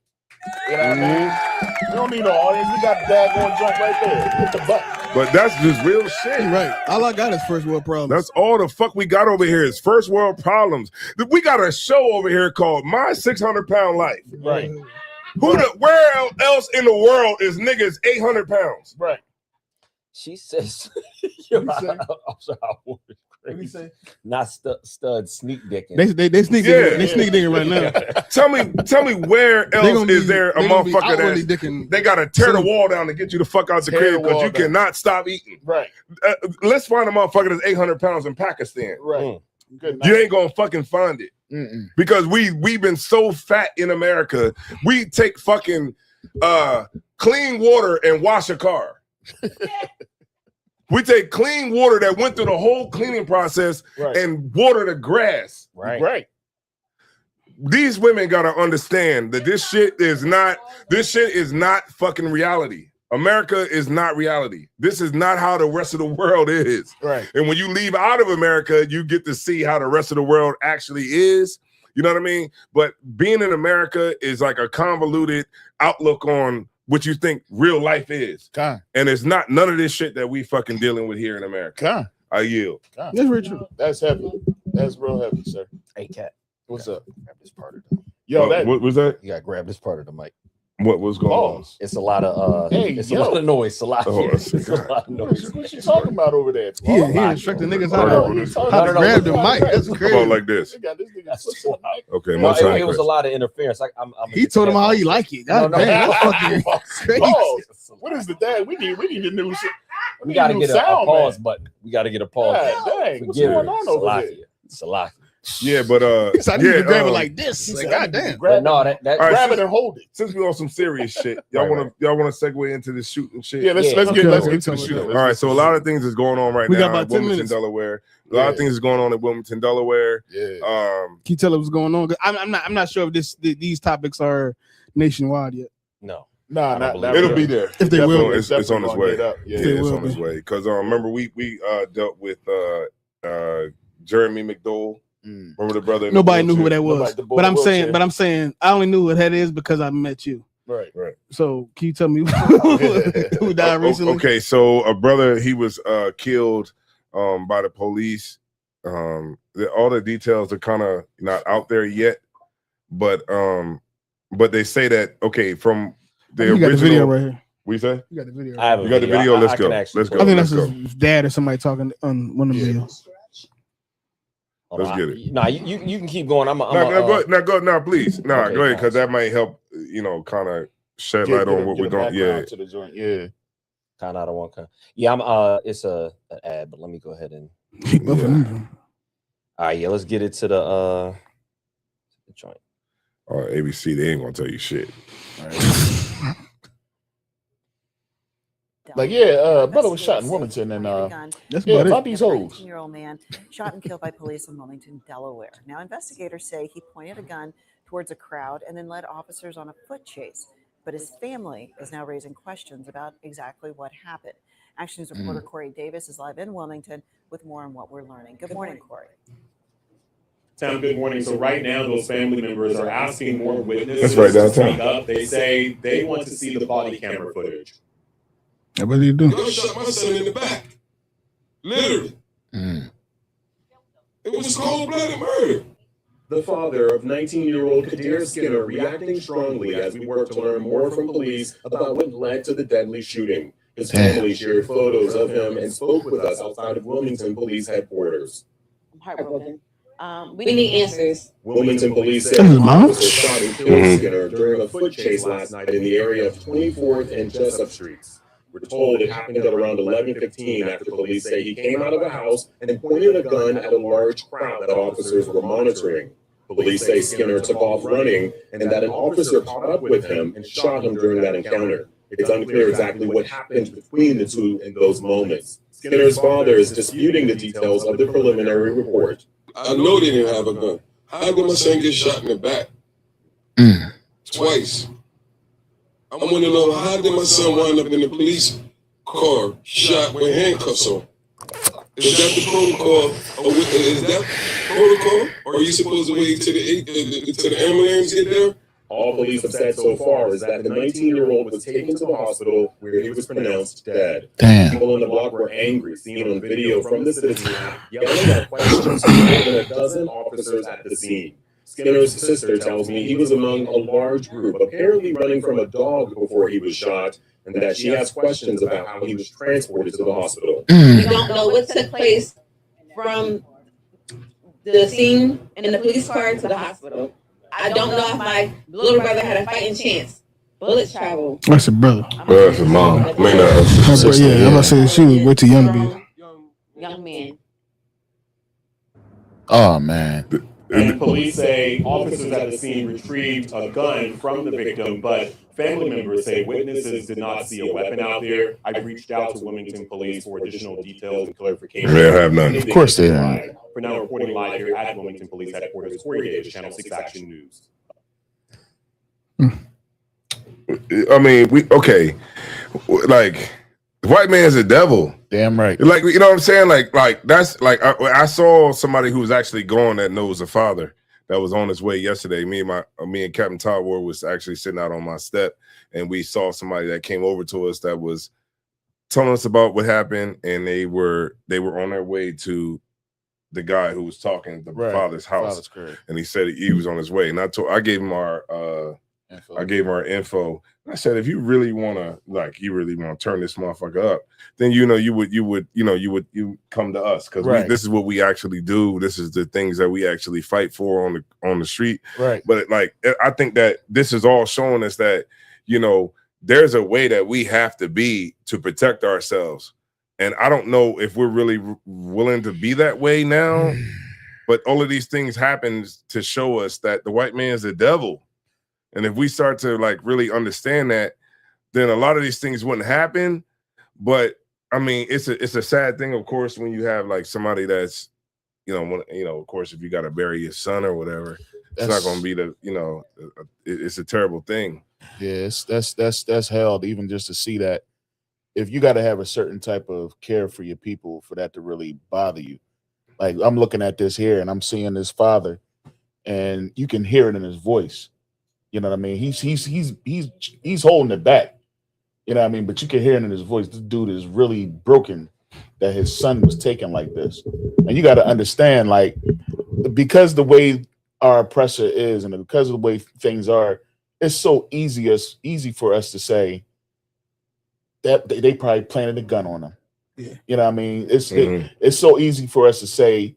You know what I mean? We don't need no audience. We got the daggone joint right there. Hit the button. But that's just real shit. Right. All I got is first world problems. That's all the fuck we got over here is first world problems. We got a show over here called My 600-Pound Life. Right. Where else in the world is niggas 800 pounds? Right. She says, yo, What'd he say? I'm sorry, I was What do you crazy. say? Not stud sneak dicking. They sneak Yeah. digging. They sneak digging right now. Tell me where They else gonna is be- there a they gonna be motherfucker outwardly that dicking. they gotta tear the wall down to get you the fuck out the Tear crib the because wall you down. cannot stop eating. Right. Let's find a motherfucker that's 800 pounds in Pakistan. Right. Good You night. ain't gonna fucking find it. Mm-mm. Because we've been so fat in America, we take fucking clean water and wash a car. We take clean water that went through the whole cleaning process Right. and water the grass. right. Right. These women gotta understand that this shit is not fucking reality. America is not reality. This is not how the rest of the world is. Right. And when you leave out of America, you get to see how the rest of the world actually is. You know what I mean? But being in America is like a convoluted outlook on what you think real life is. Con. And it's not none of this shit that we fucking dealing with here in America. Con. I yield. That's very true. That's heavy. That's real heavy, sir. Hey, cat. What's up? Grab this part of the. Yo, that what was that? You gotta grab this part of the mic. What was going on? pause. It's a lot of Hey, it's yo. a lot of noise. A lot. Oh, It's a lot of noise. What you talking about over there? He Oh, instructing niggas Oh, how no, to, this- how to no, grab no, the mic. That's How crazy. about like this? They got this nigga That's switching the mic. Okay, No, much it was a lot of interference. I'm He told him how he like it. God No, no. damn, that's fucking crazy. Pause. What is the dad? We need the new shit. We gotta need get new a sound, pause man. button. We gotta get a pause. God dang, what's Forgive going me. on over there? Salaki. Yeah, but So I need to grab it um, like this. He Like, said, God damn. Grab, No, it, that all right, grab it and hold it. since we're on some serious shit, y'all Right, want to segue into the shooting shit? Yeah, let's Yeah. let's Okay, get okay, to the okay. shooting. All right, so a lot of things is going on right We now got about in 10 Wilmington, minutes. Delaware. A lot of things is going on in Wilmington, Delaware. Yeah. Um, Can you tell us what's going on? 'Cause I'm not sure if these topics are nationwide yet. no. Nah, I not don't that. believe it'll be there. If they will, It's on its way. Yeah. Yeah, They it's will on its be. way. Because remember we dealt with Jeremy McDowell. Mm. Remember the brother? in the Nobody knew who wheelchair? that was. Nobody- the boy But I'm in the saying, wheelchair. but I'm saying, I only knew what that is because I met you. Right. So can you tell me who died recently? Okay, so a brother, he was killed by the police. All the details are kind of not out there yet, but they say that from the you original. got the video right here. We say You got the video. I have a you got the video. Let's go. can actually Let's play go. I think it. that's his dad or somebody talking on one of the Yeah. videos. Hold Let's on. get it. Nah, you can keep going. Now, please. Okay, Go ahead, because fine. that might help. Kind of shed light on what we're going. Yeah. To the joint. Yeah. kind of out of one kind. Yeah, I'm it's an ad, but let me go ahead and Keep up with him. all right, yeah, let's get it to the joint. ABC, they ain't gonna tell you shit. Like, yeah, brother was shot in Wilmington, and That's yeah, about about it. these hoes. 19-year-old man shot and killed by police in Wilmington, Delaware. Now, investigators say he pointed a gun towards a crowd and then led officers on a foot chase. But his family is now raising questions about exactly what happened. Action News reporter Corey Davis is live in Wilmington with more on what we're learning. Good morning, Corey. Tom, good morning. So right now, those family members are asking more witnesses That's right to downtown. speak up. They say they want to see the body camera footage. What do you do? Y'all shot my son in the back. Literally. It was cold-blooded murder. The father of 19-year-old Kadir Skinner reacting strongly as we work to learn more from police about what led to the deadly shooting. His family shared photos of him and spoke with us outside of Wilmington Police Headquarters. I'm heartbroken. We need answers. Wilmington police said Come on, officers shot and killed Skinner during a foot chase last night in the area of 24th and Jessup Streets. We're told it happened at around 11:15 after police say he came out of a house and pointed a gun at a large crowd that officers were monitoring. Police say Skinner took off running and that an officer caught up with him and shot him during that encounter. It's unclear exactly what happened between the two in those moments. Skinner's father is disputing the details of the preliminary report. I know they didn't have a gun. How did my son get shot in the back? Twice. I want to know, how did my son wind up in the police car shot with handcuffs on? Is that the protocol? Or is that protocol? Or are you supposed to wait till the ambulance get there? All police have said so far is that the 19-year-old was taken to the hospital where he was pronounced dead. Damn. People on the block were angry, seen on video from the citizen app, yelling at questions to more than a dozen officers at the scene. Skinner's sister tells me he was among a large group, apparently running from a dog before he was shot, and that she has questions about how he was transported to the hospital. We don't know what took place from the scene in the police car to the hospital. I don't know if my little brother had a fighting chance. Bullets travel. That's a brother. That's a mom. I mean, Yeah, I'm about to say she was way too young to be. Young man. Oh man. And police say officers at the scene retrieved a gun from the victim, but family members say witnesses did not see a weapon out there. I reached out to Wilmington Police for additional details and clarification. They have none. Of course they don't. For now, reporting live here at Wilmington Police Headquarters, Corey Davis, Channel 6 Action News. I mean, like, the white man's a devil. Damn right. Like, you know what I'm saying? Like that's like I saw somebody who was actually going that knows a father that was on his way yesterday. Me and Captain Todd Ward was actually sitting out on my step, and we saw somebody that came over to us that was telling us about what happened, and they were on their way to the guy who was talking at the father's house, and he said he was on his way. And I gave him our info. I said, if you really want to turn this motherfucker up, then you would come to us, because this is what we actually do. This is the things that we actually fight for on the street. Right. But I think that this is all showing us that there's a way that we have to be to protect ourselves. And I don't know if we're really willing to be that way now, but all of these things happen to show us that the white man's the devil. And if we start to really understand that, then a lot of these things wouldn't happen. But I mean, it's a sad thing, of course, when you have somebody that's, of course, if you got to bury your son or whatever, it's not going to be it's a terrible thing. Yes, that's hell, even just to see that. If you got to have a certain type of care for your people for that to really bother you. Like, I'm looking at this here and I'm seeing this father, and you can hear it in his voice. You know what I mean? He's holding it back. You know what I mean? But you can hear it in his voice. This dude is really broken that his son was taken like this. And you got to understand, because the way our oppressor is and because of the way things are, it's so easy for us to say that they probably planted a gun on him. Yeah. You know what I mean? It's so easy for us to say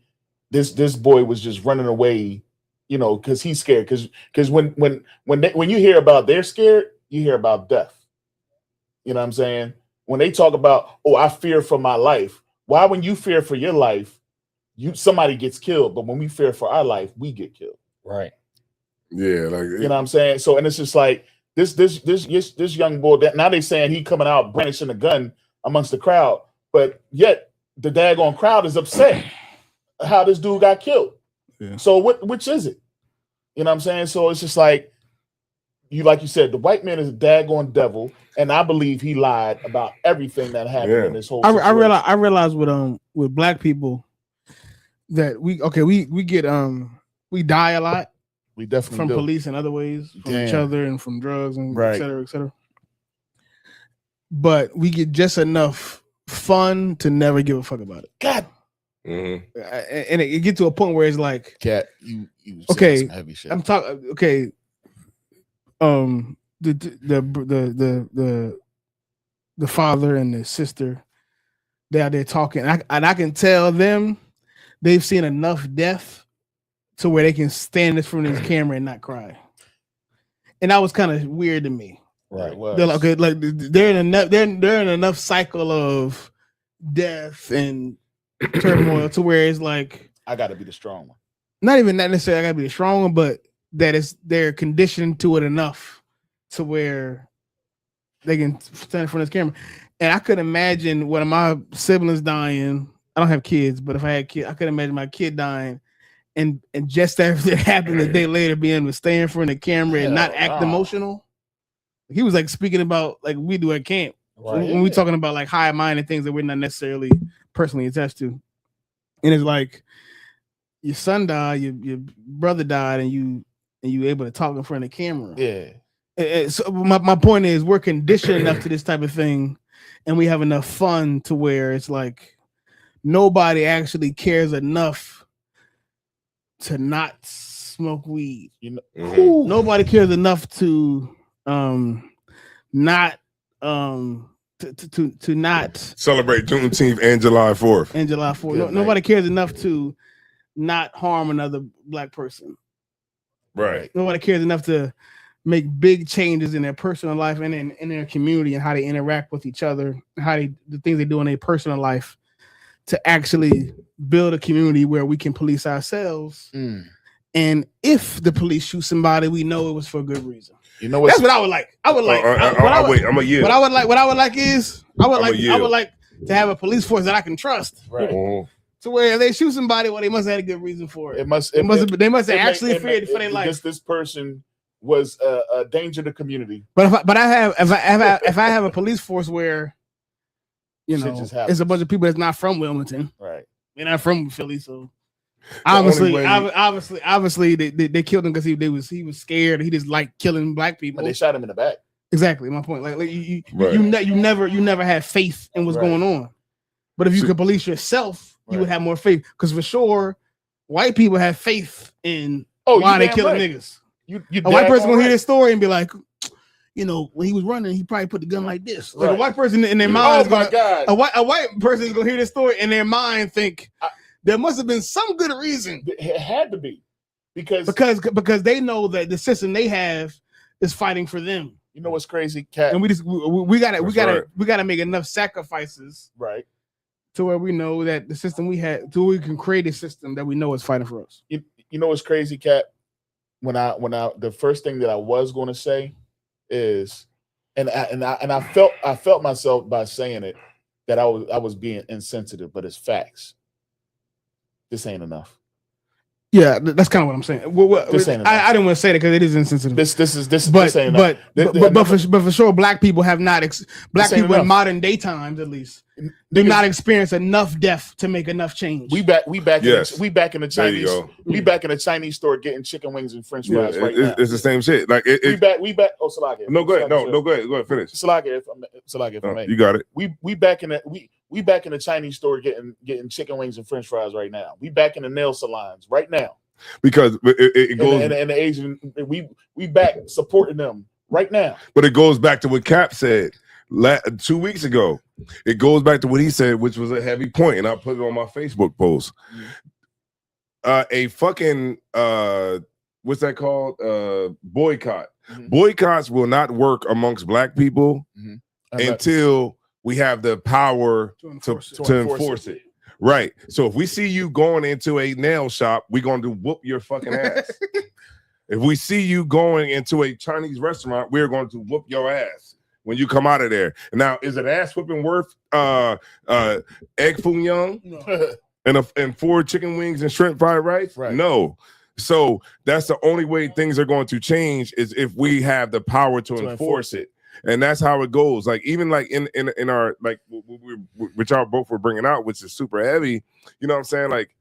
this boy was just running away, because he's scared. Because when you hear about they're scared, you hear about death. You know what I'm saying? When they talk about, I fear for my life. Why, when you fear for your life, somebody gets killed, but when we fear for our life, we get killed. Right. Yeah, you know what I'm saying? So, and it's just this young boy, that now they saying he coming out brandishing a gun amongst the crowd, but yet the daggone crowd is upset how this dude got killed. Yeah. So which is it? You know what I'm saying? So it's just like you said, the white man is a daggone devil, and I believe he lied about everything that happened in this whole situation. I realize with black people that we get we die a lot. We definitely from do. police and other ways, from each other and from drugs and Right. et cetera, et cetera. But we get just enough fun to never give a fuck about it. God. Mm-hmm. And it get to a point where it's like, Cat, you okay, some heavy shit. I'm talking. Okay, the father and the sister, they out there talking, and I can tell them they've seen enough death to where they can stand in front of this camera and not cry. And that was kind of weird to me. Right. They're like, okay, like they're in enough cycle of death and turmoil to where it's like, I got to be the strong one. not even that necessarily I gotta be the strong one, but they're conditioned to it enough to where they can stand in front of this camera. And I could imagine one of my siblings dying. I don't have kids, but if I had kids, I could imagine my kid dying, and just after it happened, a day later, being able to stay in front of the camera and not act emotional. He was like speaking about like we do at camp when we talking about like high minded things that we're not necessarily personally attached to. And it's like your son died, your brother died, and you able to talk in front of the camera. Yeah. So my point is we're conditioned enough to this type of thing, and we have enough fun to where it's like nobody actually cares enough to not smoke weed. You know, nobody cares enough to not to not celebrate Juneteenth and July 4th. and July 4th. Nobody cares enough to not harm another black person. Right. Nobody cares enough to make big changes in their personal life and in their community and how they interact with each other, the things they do in their personal life to actually build a community where we can police ourselves. And if the police shoot somebody, we know it was for a good reason. You know what? That's what I would like. I would like. I'm a year. What I would like is I would like to have a police force that I can trust. Right. To where if they shoot somebody, well, they must have had a good reason for it. They must have actually feared for their life. This person was a danger to the community. But if I have a police force where you know it's a bunch of people that's not from Wilmington, right? They're not from Philly, so obviously they killed him because he was scared. He just liked killing black people. But they shot him in the back. Exactly my point. Like you never had faith in what's going on. But if you could police yourself, you would have more faith. Because for sure, white people have faith in why they killing niggas. A white person gonna hear this story and be like, you know, when he was running, he probably put the gun like this. Like a white person in their mind, a white person is gonna hear this story in their mind, think there must have been some good reason. It had to be because they know that the system they have is fighting for them. You know what's crazy, Cat? And we gotta make enough sacrifices, right, to where we know that the system we had, to where we can create a system that we know is fighting for us. You know what's crazy, Cat? When I the first thing that I was going to say is, and I felt myself by saying it that I was being insensitive, but it's facts. This ain't enough. Yeah, that's kind of what I'm saying. I didn't want to say that because it is insensitive. This ain't enough. But for sure, black people have not. Black people in modern day times, at least, do not experience enough death to make enough change. We back in the Chinese. We back in the Chinese store getting chicken wings and French fries right now. It's the same shit. Like we back. Oh, Salaki. No, go ahead. No, go ahead. Finish. Salaki, if I may. You got it. We back in we back in the Chinese store getting chicken wings and French fries right now. We back in the nail salons right now. Because it goes and the Asian we back supporting them right now. But it goes back to what Cap said 2 weeks ago. It goes back to what he said, which was a heavy point, and I put it on my Facebook post. A fucking what's that called? Boycott. Boycotts will not work amongst black people until we have the power to enforce it. Right. So if we see you going into a nail shop, we're going to whoop your fucking ass. If we see you going into a Chinese restaurant, we're going to whoop your ass when you come out of there. Now, is it ass whooping worth egg foo young and 4 chicken wings and shrimp fried rice? Right. No. So that's the only way things are going to change is if we have the power to enforce it. And that's how it goes. Like even like in our like which y'all both were bringing out, which is super heavy. You know what I'm saying? Like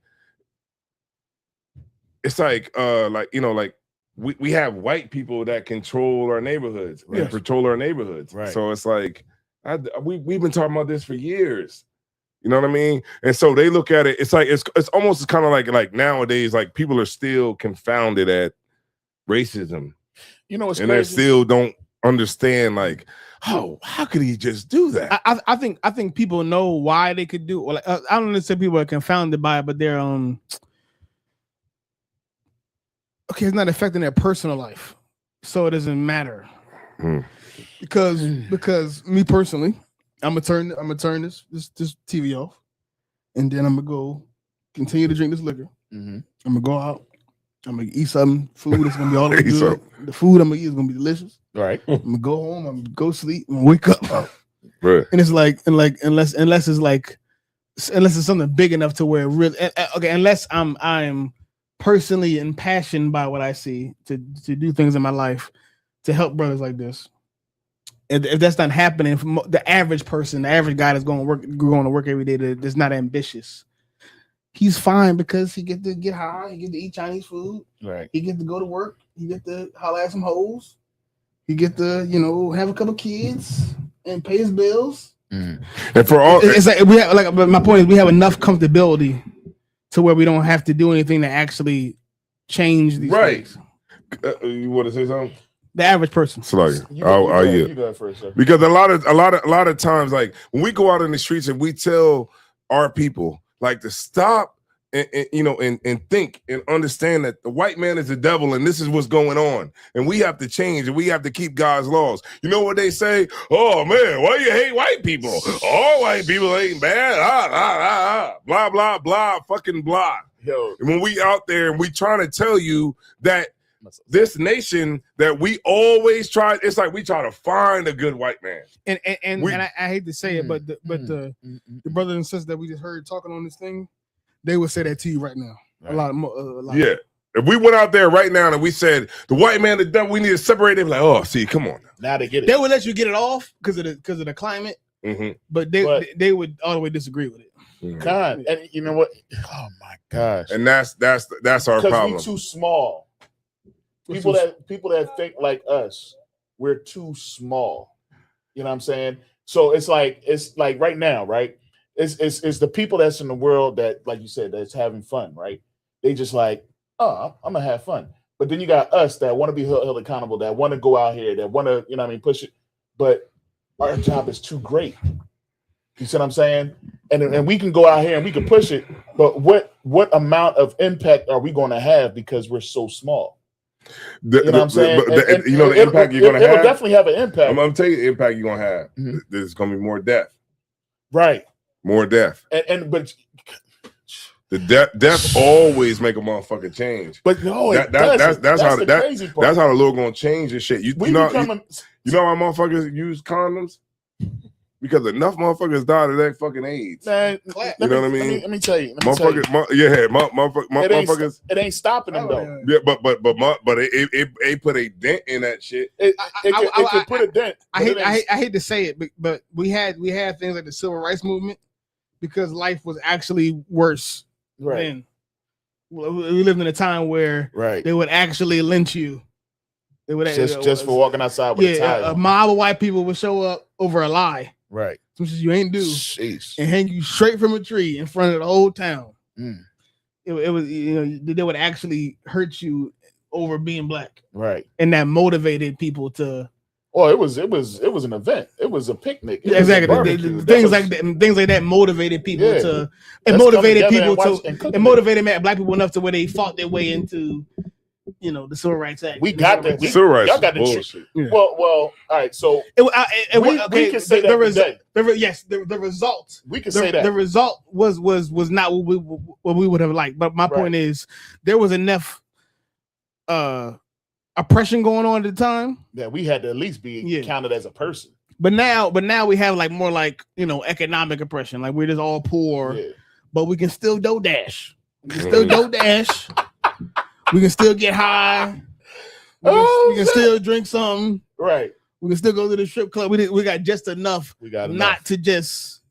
it's like you know like we have white people that control our neighborhoods and patrol our neighborhoods. Right. So it's like we've been talking about this for years. You know what I mean? And so they look at it. It's like it's almost kind of like nowadays, like people are still confounded at racism. You know, it's and crazy. they still don't understand. Like, oh, how could he just do that? I think people know why they could do. Well, I don't understand people are confounded by it, but they're okay. It's not affecting their personal life, so it doesn't matter. Because me personally, I'm gonna turn this TV off, and then I'm gonna go continue to drink this liquor. I'm gonna go out. I'm gonna eat some food. It's gonna be all good. The food I'm gonna eat is gonna be delicious. Right. I'm gonna go home. I'm gonna go sleep. I'm gonna wake up. Right. And it's like unless it's something big enough to where it really unless I'm personally impassioned by what I see to do things in my life to help brothers like this. And if that's not happening, the average person, the average guy that's going to work every day that's not ambitious, he's fine because he get to get high, he get to eat Chinese food, right? He get to go to work, he get to holler at some hoes, he get to have a couple kids and pay his bills. And for all, it's like we have but my point is we have enough comfortability to where we don't have to do anything to actually change these things. You want to say something? The average person. You go first, sir. Because a lot of times, like when we go out in the streets and we tell our people like to stop and think and understand that the white man is the devil and this is what's going on, and we have to change and we have to keep God's laws. You know what they say? Oh man, why you hate white people? All white people ain't bad. Blah blah blah, fucking blah. Yo. And when we out there and we trying to tell you that this nation that we always try, it's like we try to find a good white man. And I hate to say it, but the brothers and sisters that we just heard talking on this thing, they would say that to you right now. Right. Yeah. If we went out there right now and we said the white man, the devil, we need to separate them. Like, oh, see, come on. Now they get it. They would let you get it off because of the climate, but they would all the way disagree with it. God, and you know what? Oh my gosh! And that's our problem. We too small. People that think like us, we're too small. You know what I'm saying? So it's like right now, right? It's the people that's in the world that, like you said, that's having fun, right? They just like, oh, I'm gonna have fun. But then you got us that want to be held accountable, that want to go out here, that want to, push it. But our job is too great. You see what I'm saying? And we can go out here and we can push it, but what amount of impact are we going to have because we're so small? You know what I'm saying? The impact you're going to have? It'll definitely have an impact. I'm going to tell you the impact you're going to have. There's going to be more death. Right. More death. But the death always make a motherfucker change. But no, that's how the crazy part. That's how the Lord going to change this shit. You know why motherfuckers use condoms? Because enough motherfuckers died of that fucking AIDS. Man, you know what I mean? Let me tell you. Motherfuckers. It ain't stopping them though. Yeah, but it put a dent in that shit. It could put a dent. I hate to say it, but we had things like the civil rights movement because life was actually worse. Right. Then. We lived in a time where they would actually lynch you. They would just for walking outside with a tie. A mob of white people would show up over a lie. Right. Which is you ain't do. Jeez. And hang you straight from a tree in front of the whole town. It was they would actually hurt you over being black. Right. And that motivated people to it was an event. It was a picnic. Exactly. Things like that motivated people to it motivated black people enough to where they fought their way into the Civil Rights Act. We got that. Civil rights. Y'all got the bullshit. Yeah. Well, all right. So we can say that the result. We can say that the result was not what we would have liked. But my point is, there was enough oppression going on at the time. Yeah, we had to at least be counted as a person. But now we have like more like, you know, economic oppression. Like we're just all poor, but we can still DoorDash. We can still DoorDash. We can still get high. We can still drink something. Right. We can still go to the strip club. We got just enough. Not to just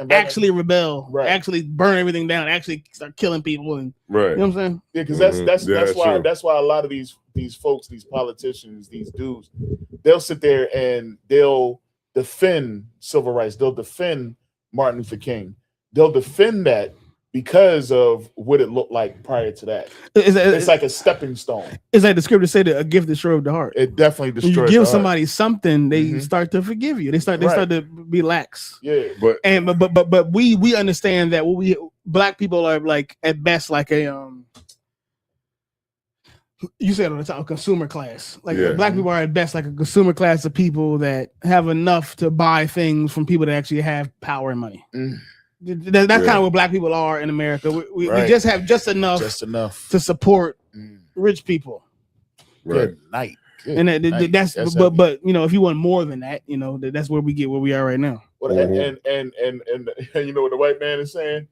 actually rebel. Right. Actually burn everything down. Actually start killing people. And right. You know what I'm saying? Yeah, because that's why a lot of these folks, these politicians, these dudes, they'll sit there and they'll defend civil rights. They'll defend Martin Luther King. They'll defend that because of what it looked like prior to that. It's like a stepping stone. It's like the scripture said that a gift destroys the heart. It definitely destroys. When you give somebody something, they start to forgive you. They start to be lax. Yeah. But we understand that black people are like at best like a you said on the top, consumer class. Like black people are at best like a consumer class of people that have enough to buy things from people that actually have power and money. That's kind of what black people are in America. We just have just enough to support rich people. Right. Good night. And that's but you know, if you want more than that, you know, that's where we get where we are right now. Well, and you know what the white man is saying?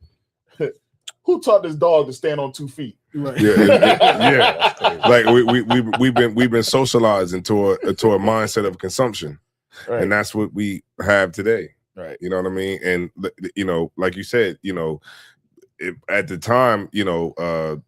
Who taught this dog to stand on 2 feet? Right. Yeah. Like we've been socialized into a mindset of consumption, and that's what we have today. Right. You know what I mean? And you know, like you said, you know, at the time, you know,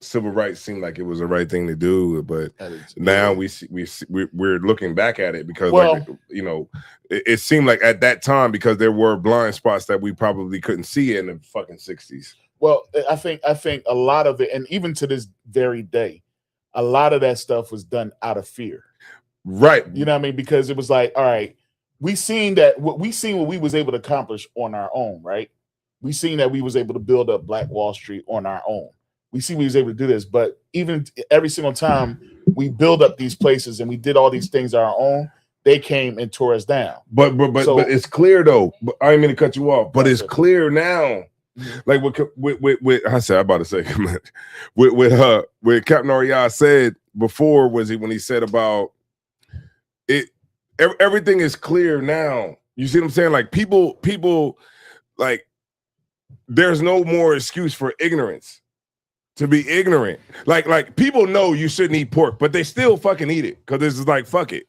civil rights seemed like it was the right thing to do, but now we're looking back at it because, like, you know, it seemed like at that time, because there were blind spots that we probably couldn't see in the fucking 60s. Well, I think a lot of it, and even to this very day, a lot of that stuff was done out of fear. Right. You know what I mean? Because it was like, all right, we seen what we was able to accomplish on our own, right? We seen that we was able to build up Black Wall Street on our own. We see we was able to do this, but even every single time we build up these places and we did all these things on our own, they came and tore us down. But it's clear though. I didn't mean to cut you off, but it's clear now. Like with I said, I'm about to say with Captain Ariah said before, when he said about it. Everything is clear now. You see what I'm saying? Like people like there's no more excuse for ignorance. To be ignorant. Like people know you shouldn't eat pork, but they still fucking eat it because it's like fuck it.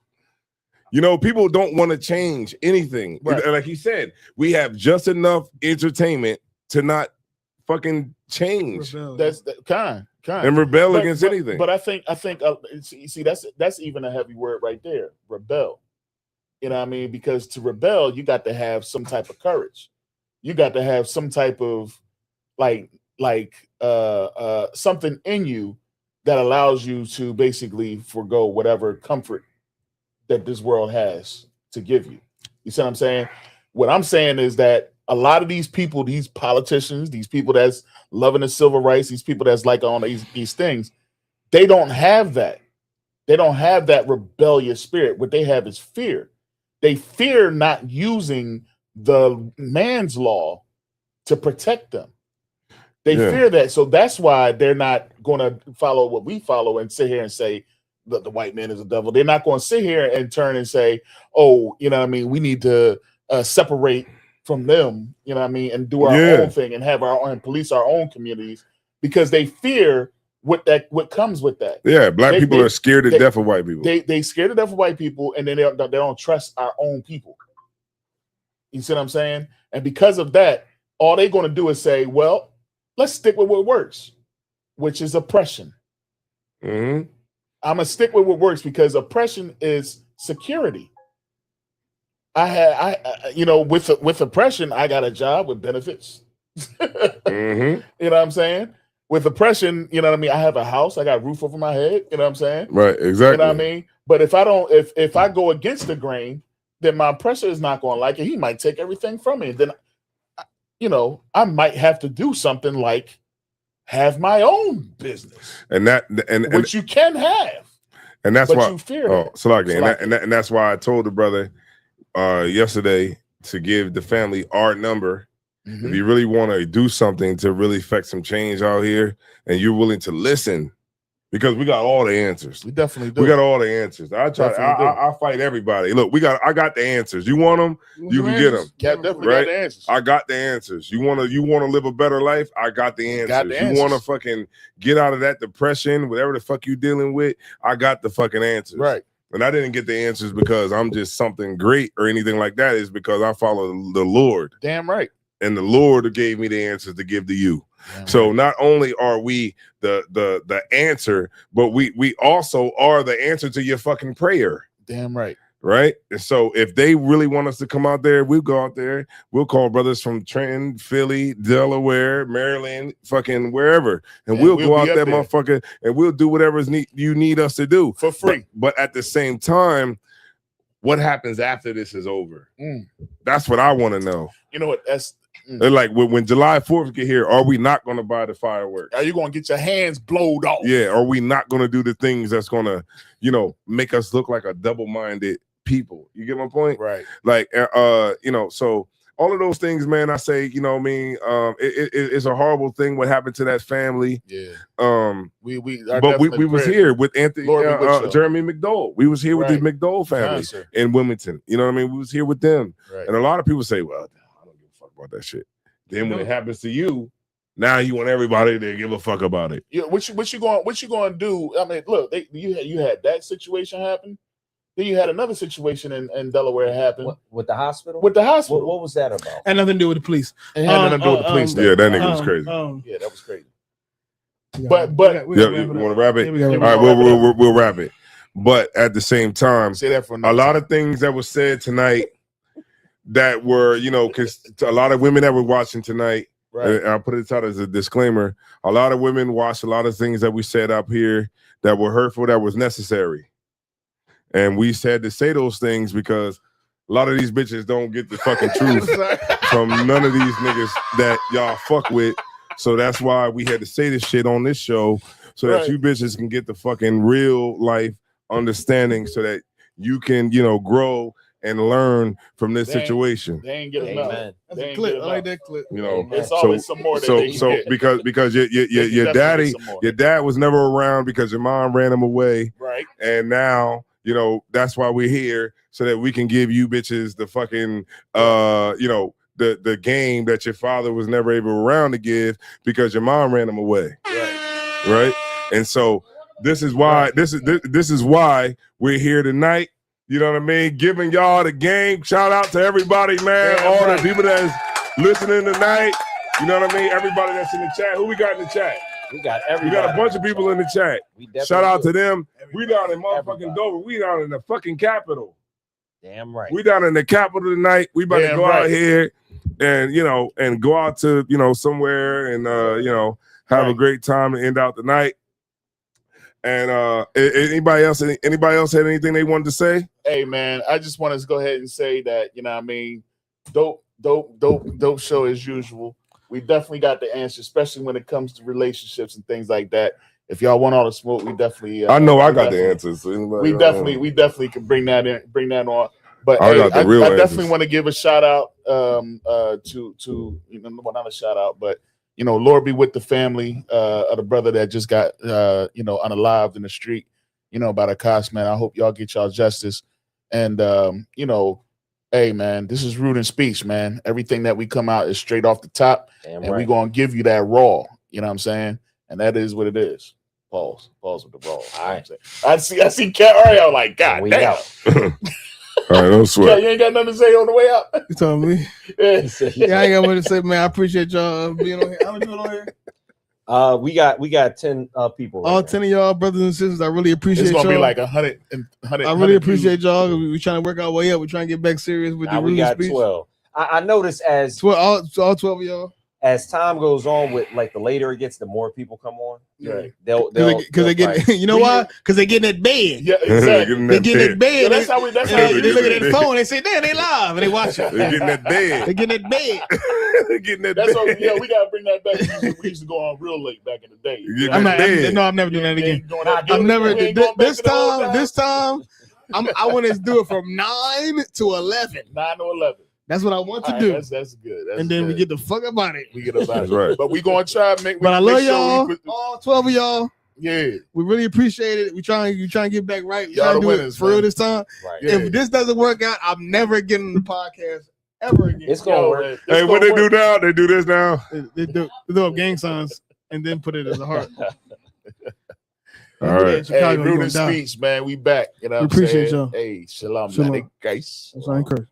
You know, people don't want to change anything. Right. Like he said, we have just enough entertainment to not fucking change. That's kind and rebel against anything. But I think see that's even a heavy word right there. Rebel. You know what I mean? Because to rebel, you got to have some type of courage. You got to have some type of like something in you that allows you to basically forego whatever comfort that this world has to give you. You see what I'm saying? What I'm saying is that a lot of these people, these politicians, these people that's loving the civil rights, these people that's like on these things, they don't have that. They don't have that rebellious spirit. What they have is fear. They fear not using the man's law to protect them. They fear that. So that's why they're not going to follow what we follow and sit here and say that the white man is a devil. They're not going to sit here and turn and say, oh, you know what I mean? We need to separate from them, you know what I mean? And do our own thing and have our own, police our own communities because they fear what comes with that. Yeah, black people are scared to death of white people. They scared to death of white people, and then they don't trust our own people. You see what I'm saying? And because of that, all they're going to do is say, well, let's stick with what works, which is oppression. Mm-hmm. I'm gonna stick with what works because oppression is security. With oppression, I got a job with benefits. Mm-hmm. You know what I'm saying? With oppression, you know what I mean? I have a house, I got a roof over my head, you know what I'm saying? Right, exactly. You know what I mean? But if I go against the grain, then my oppressor is not going to like it. He might take everything from me. Then, you know, I might have to do something like have my own business. Which you can have. And that's why you fear and that's why I told the brother yesterday to give the family our number. Mm-hmm. If you really want to do something to really affect some change out here and you're willing to listen because we got all the answers. We definitely do. We got all the answers. I fight everybody. Look, I got the answers. You want them? You can get them. Cat definitely Right? got the answers. I got the answers. You want to live a better life? I got the answers. You want to fucking get out of that depression, whatever the fuck you dealing with? I got the fucking answers. Right. And I didn't get the answers because I'm just something great or anything like that. It's because I follow the Lord. Damn right. And the Lord gave me the answers to give to you. Damn so right. Not only are we the answer, but we also are the answer to your fucking prayer. Damn right. Right. And so if they really want us to come out there, we'll go out there. We'll call brothers from Trenton, Philly, Delaware, Maryland, fucking wherever. And we'll go out there, motherfucker, and we'll do whatever you need us to do. For free. But at the same time, what happens after this is over? That's what I want to know. You know what? That's like when July 4th get here, are we not going to buy the fireworks? Are you going to get your hands blowed off? Yeah. Are we not going to do the things that's going to, make us look like a double-minded people? You get my point? Right. Like, so all of those things, man, I say, it's a horrible thing what happened to that family. Yeah. We was here with Anthony, Jeremy McDowell. We was here with the McDowell family in Wilmington. You know what I mean? We was here with them. Right. And a lot of people say, well, I don't give a fuck about that shit. Then when it happens to you, now you want everybody to give a fuck about it. Yeah. What you going to do? I mean, look, you had that situation happen. Then you had another situation in Delaware happen. With the hospital? With the hospital. What was that about? Had nothing to do with the police. It had nothing to do with the police. Yeah, that nigga was crazy. Yeah, that was crazy. But you want to wrap it? All right, we'll wrap it. But at the same time, say that for a lot of things that was said tonight that were, because a lot of women that were watching tonight, right. And I'll put it out as a disclaimer, a lot of women watched a lot of things that we said up here that were hurtful, that was necessary. And we had to say those things because a lot of these bitches don't get the fucking truth from none of these niggas that y'all fuck with. So that's why we had to say this shit on this show so that you bitches can get the fucking real life understanding so that you can, grow and learn from this situation. They ain't get enough. That's a clip. I like that clip. It's always some more. Because your dad was never around because your mom ran him away. Right. And now, that's why we're here so that we can give you bitches the fucking, the game that your father was never able around to give because your mom ran him away. Right. And so this is why this is why we're here tonight. You know what I mean? Giving y'all the game. Shout out to everybody, man. All the people that's listening tonight. You know what I mean? Everybody that's in the chat. Who we got in the chat? We got everybody. We got a bunch of people in the chat. Shout out to them. We down in motherfucking Dover. We down in the fucking capital. Damn right. We down in the capital tonight. We about to go out here and and go out to somewhere and have a great time and end out the night. And anybody else had anything they wanted to say? Hey man, I just want to go ahead and say that dope show as usual. We definitely got the answer, especially when it comes to relationships and things like that. If y'all want all the smoke, we definitely. I know I got the answers. So we definitely can bring that on. But I definitely want to give a shout out to not a shout out, but Lord be with the family of the brother that just got unalived in the street, by the cops, man. I hope y'all get y'all justice. And hey man, this is Rude and Speech, man. Everything that we come out is straight off the top. Damn and we're gonna give you that raw, you know what I'm saying? And that is what it is. Pause with the raw. All right. I see Cat Ariel like, God damn. All right, don't sweat. Yeah, you ain't got nothing to say on the way out. You told me. Yeah, I ain't got what to say, man. I appreciate y'all being on here. How we doing on here? We got 10 people. All 10 of y'all brothers and sisters. I really appreciate y'all. It's gonna be like 100. I really appreciate y'all. We're trying to work our way up. We're trying to get back serious with the we got speech. 12. I noticed as 12, all 12 of y'all. As time goes on, with like the later it gets, the more people come on. Right. They'll they get, you know why? Because they getting that bed. Yeah, exactly. They getting that bed. Yeah, that's how they look at that phone. They say, "Damn, they live," and they watch it. They getting that bed. They getting that bed. They getting that that's bed. What, we gotta bring that back. We used to go on real late back in the day. I'm never doing that again. I'm never. This time, I want to do it from 9 to 11. 9 to 11. That's what I want to do. That's good. And then we get the fuck about it. We get about it. Right. But we gonna try to make. But I love y'all. All 12 of y'all. Yeah. We really appreciate it. You trying to get back right. We Y'all trying to the do it winners, for real man. this time. Right. Yeah. If this doesn't work out, I'm never getting the podcast ever again. It's gonna work. Hey, what they do now? They do this now. They do up gang signs and then put it as a heart. All right. In Chicago, Hey, you Brutal gonna die. Speech, man. We back. You know We what I'm appreciate saying? y'all. Hey, shalom, Shalom. guys. That's what I encourage.